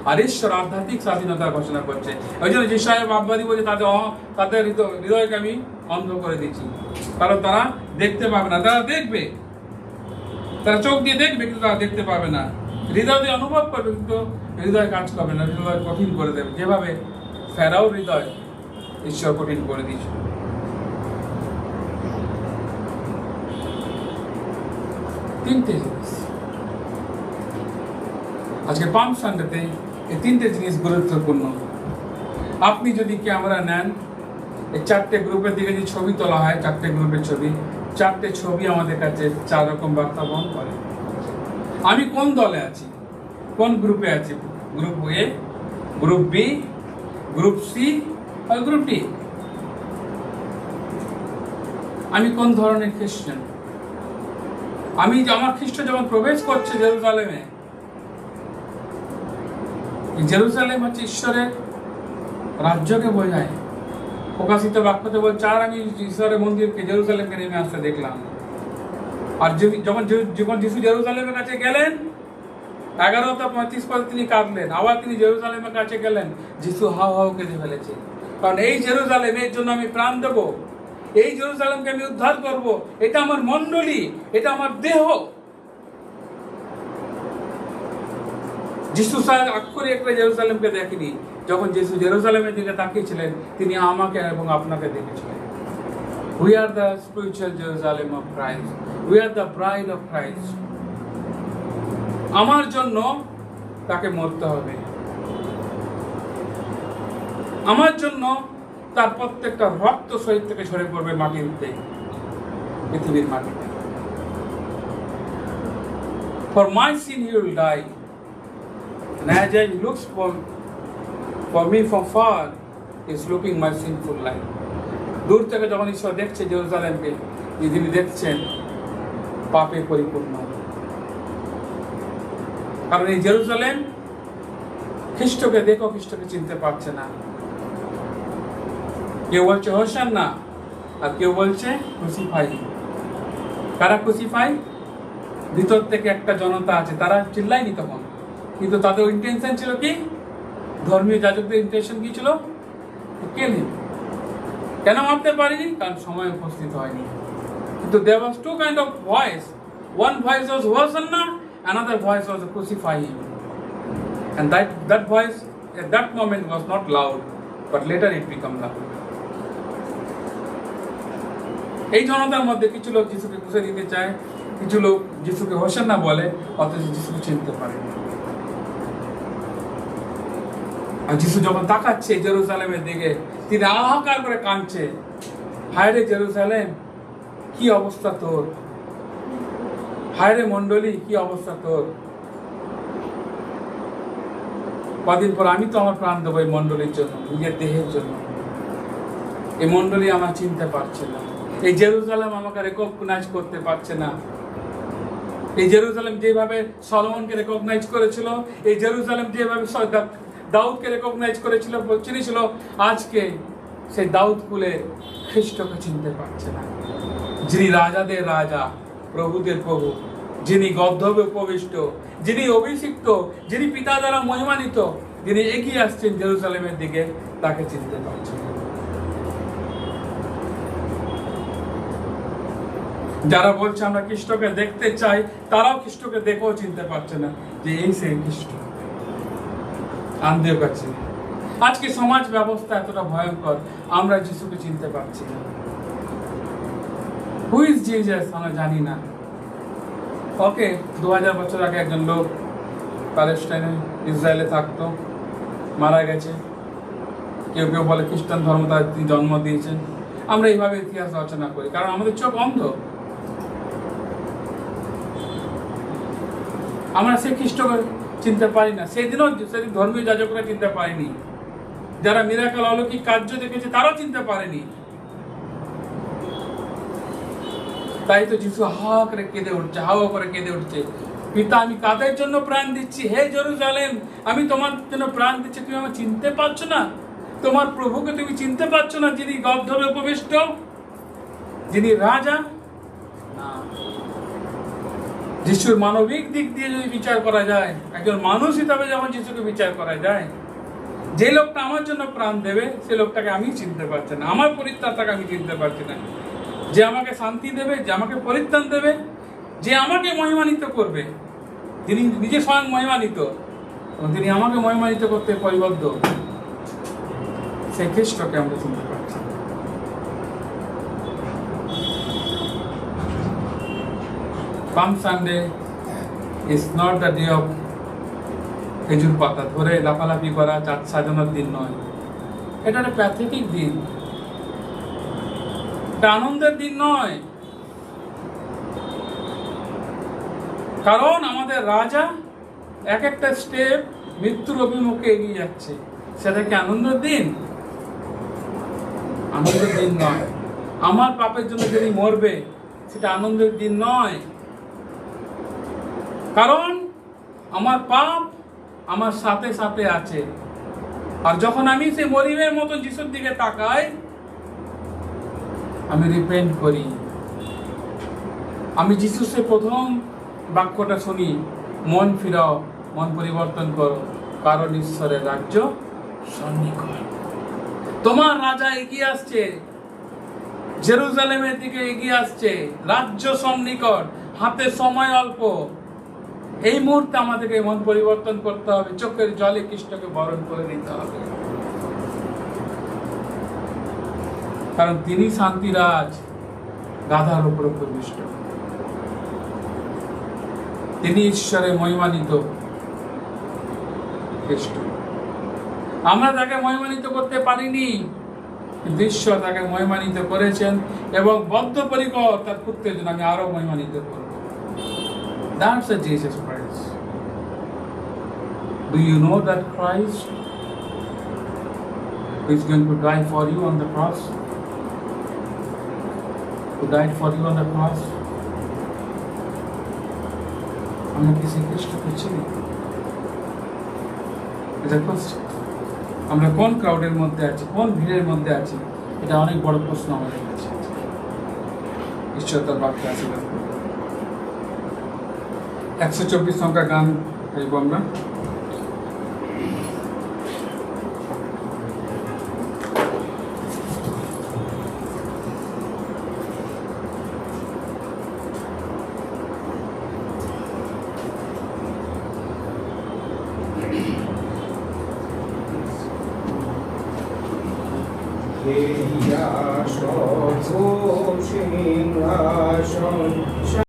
S1: আর ঈশ্বর আধ্যাত্মিক স্বাধীনতার ঘোষণা করছে। ওই জন্য যিশায়া ভাববাদী বলছে তাদের হৃদয়কে আমি অন্ধ করে দিচ্ছি, কারণ তারা দেখতে পাবে না। তারা দেখবে, তারা চোখ দিয়ে দেখবে কিন্তু তারা দেখতে পাবে না। হৃদয় দিয়ে অনুভব করবে কিন্তু হৃদয় কাজ করবে না, হৃদয় কঠিন করে দেবে, যেভাবে ফেরাও হৃদয় ঈশ্বর কঠিন করে দিয়েছে। তিনটে জিনিস আজকে পাম সানডেতে, এই তিনটে জিনিস গুরুত্বপূর্ণ। আপনি যদি ক্যামেরা নেন, এই চারটে গ্রুপের দিকে যে ছবি তোলা হয়, চারটে গ্রুপের ছবি, চারটে ছবি আমাদের কাছে চার রকম বার্তা বহন করে। আমি কোন দলে আছি, কোন গ্রুপে আছি? Group A, group B, group C আর গ্রুপ ডি। আমি কোন ধরনের খ্রিস্টান? আমার খ্রিস্ট যখন প্রবেশ করছে জেরুজালেমে, জেরুজালেম হচ্ছে ঈশ্বরের রাজ্যকে বোঝায়। প্রকাশিত বাক্যতে বলছে, আর আমি ঈশ্বরের মন্দিরকে, জেরুজালেমকে নেমে আসতে দেখলাম। আর যখন যিশু জেরুজালেমের কাছে গেলেন, 11:35 তিনি কাঁদলেন। আবার তিনি জেরুজালেমের কাছে গেলেন, যিশু হাউ হাউ কেঁদে ফেলেছে। কারণ এই জেরুজালেমের জন্য আমি প্রাণ দেবো, এই জেরুজালেমকে আমি উদ্ধার করব। এটা আমার মণ্ডলী, এটা আমার দেহ। যিশু আক্ষরিক একটা জেরুজালেমকে দেখেনি। যখন যিশু জেরুজালেমের দিকে তাকিয়েছিলেন, তিনি আমাকে এবং আপনাকে দেখেছিলেন। We are the spiritual Jerusalem of Christ. We are the bride of Christ. আমার জন্য তাকে মরতে হবে, আমার জন্য তার প্রত্যেকটা রক্ত শরীর থেকে ঝরে পড়বে মাটিতে, পৃথিবীর মাটিতে। For my sin he will die. And as he looks for me from far, he is looking my sinful life. দূর থেকে যখন ঈশ্বর দেখছে জেরুজালেমকে, তিনি দেখছেন পাপে পরিপূর্ণ। কারণ এই জেরুজালেম খ্রিস্টকে দেখো, খ্রিস্টকে চিনতে পারছে না। কেউ বলছে হোসান্না, আর কেউ বলছে ক্রুসিফাই। কারা ক্রুসিফাই? ভিতর থেকে একটা জনতা আছে, তারা চিল্লায়নি তখন, কিন্তু তাদের ইন্টেনশন ছিল কি? ধর্মীয় যাজকদের ইন্টেনশন কি ছিল? কেন মারতে পারিনি? কারণ সময় উপস্থিত হয়নি। কিন্তু there was two kind of voice. One voice was Hosanna, another voice was crucify him. And that voice at that moment was not loud, but later it became loud. এই জনতার মধ্যে কিছু লোক যিশুকে খুঁজে দিতে চায়, কিছু লোক যিশুকে হোসান্না বলে, অথচ যিশুকে চিনতে পারে। আর যিশু যখন তাকাচ্ছে জেরুজালেমের দিকে, তিনি হাহাকার করে কাঁদছে, হায় রে জেরুজালেম, কি অবস্থা তোর! হায় রে মণ্ডলী, কি অবস্থা তোর! কদিন পর আমি তো আমার প্রাণ দেবো এই মণ্ডলীর জন্য, নিজের দেহের জন্য। এই মণ্ডলী আমার চিনতে পারছে না, এই জেরুজালেম আমাকে রেকগনাইজ করতে পারছে না। এই জেরুজালেম যেভাবে সলোমনকে রেকগনাইজ করেছিল, এই জেরুজালেম যেভাবে দাউদকে রেকগনাইজ করেছিল, চিনেছিল, আজকে সেই দাউদ কুলে খ্রিস্টকে চিনতে পারছে না। যিনি রাজাদের রাজা, প্রভুদের প্রভু, যিনি গর্ধবে উপবিষ্ট, যিনি অভিষিক্ত, যিনি পিতা দ্বারা মহিমান্বিত, যিনি এগিয়ে আসছেন জেরুজালেমের দিকে, তাকে চিনতে পারছে না। যারা বলছে আমরা খ্রিস্টকে দেখতে চাই, তারাও খ্রিস্টকে দেখেও চিনতে পারছে না যে এই সেই খ্রিস্ট। আন্দেও কাছে আজকে সমাজ ব্যবস্থা এতটা ভয়ঙ্কর, আমরা যিশুকে চিনতে পারছি না। হু ইজ জিসাস আমরা জানি না। ওকে, 2000 বছর আগে একজন লোক প্যালেস্টাইনে, ইসরায়েলে থাকতো, মারা গেছে। কেউ কেউ বলে খ্রিস্টান ধর্ম তার জন্ম দিয়েছেন। আমরা এইভাবে ইতিহাস রচনা করি, কারণ আমাদের চোখ অন্ধ। আমরা সেই খ্রিস্টকে চিনতে পারি না। সেদিন ধর্মীয় যাজকরা চিনতে পারেনি, যারা মিরাকেল অলৌকিক কার্য দেখেছে তারাও চিনতে পারেনি। তাই তো যিশু হাওয়া করে কেঁদে উঠছে, হাওয়া করে কেঁদে উঠছে, পিতা আমি কাদের জন্য প্রাণ দিচ্ছি? হে জেরুজালেম, আমি তোমার জন্য প্রাণ দিচ্ছি, তুমি আমাকে চিনতে পারছো না? তোমার প্রভুকে তুমি চিনতে পারছো না, যিনি গর্ধবে উপবিষ্ট, যিনি রাজা? না, যিশুর মানবিক দিক দিয়ে যদি বিচার করা যায়, একজন মানুষ হিসাবে যখন যিশুকে বিচার করা যায়, যে লোকটা আমার জন্য প্রাণ দেবে সে লোকটাকে আমি চিনতে পারছি না, আমার পরিত্রাতাকে আমি চিনতে পারছি না। যে আমাকে শান্তি দেবে, যে আমাকে পরিত্রাণ দেবে, যে আমাকে মহিমান্বিত করবে, যিনি নিজে স্বয়ং মহিমান্বিত এবং তিনি আমাকে মহিমান্বিত করতে পরিবদ্ধ, সেই খ্রিস্টকে আমরা চিনতে পারছি। Palm Sunday is not the day of খেজুর পাতা ধরে লাফালাফি করা, চাঁদ সাজানোর দিন নয়। এটা একটা প্যাথেটিক দিন, এটা আনন্দের দিন নয়। কারণ আমাদের রাজা এক একটা স্টেপ মৃত্যুর অভিমুখে এগিয়ে যাচ্ছে। সেটা কি আনন্দের দিন? আনন্দের দিন নয়। আমার পাপের জন্য যিনি মরবে সেটা আনন্দের দিন নয়। কারণ আমার পাপ আমার সাথে সাথে আছে। আর যখন আমি সেই মরিবের মতো যিশুর দিকে তাকাই, আমি রিপেন্ট করি, আমি যিশুর সে প্রথম বাক্যটা শুনি, মন ফিরাও, মন পরিবর্তন করো, কারণ ঈশ্বরের রাজ্য সন্নিকট। তোমার রাজা এগিয়ে আসছে, জেরুজালেমের দিকে এগিয়ে আসছে, রাজ্য সন্নিকট, হাতে সময় অল্প। এই মুহূর্তে আমাদেরকে মন পরিবর্তন করতে হবে, চোখের জলে খ্রিস্টকে বরণ করে নিতে হবে। কারণ তিনি শান্তিরাজ, গাধার উপর প্রবিষ্ট, তিনি ঈশ্বরে মহিমান্বিত খ্রিস্ট। আমরা তাকে মহিমান্বিত করতে পারিনি, কিন্তু ঈশ্বর তাকে মহিমান্বিত করেছেন এবং বদ্ধপরিকর তার পুত্রের জন্য আমি আরো মহিমান্বিত করব। That's a Jesus Christ. Do you know that Christ is going to die for you on the cross? Who died for you on the cross? আমরা কি সেই খ্রিস্টকে চিনি? এটা কোশ্চেন। আমরা কোন ক্রাউডের মধ্যে আছি, কোন ভিড়ের মধ্যে আছি, এটা অনেক বড় প্রশ্ন আমাদের কাছে। ঈশ্বর তার বাক্যে আশীর্বাদ করুন। 124 সংখ্যা গান গাইব আমরা।
S2: সিংহাসন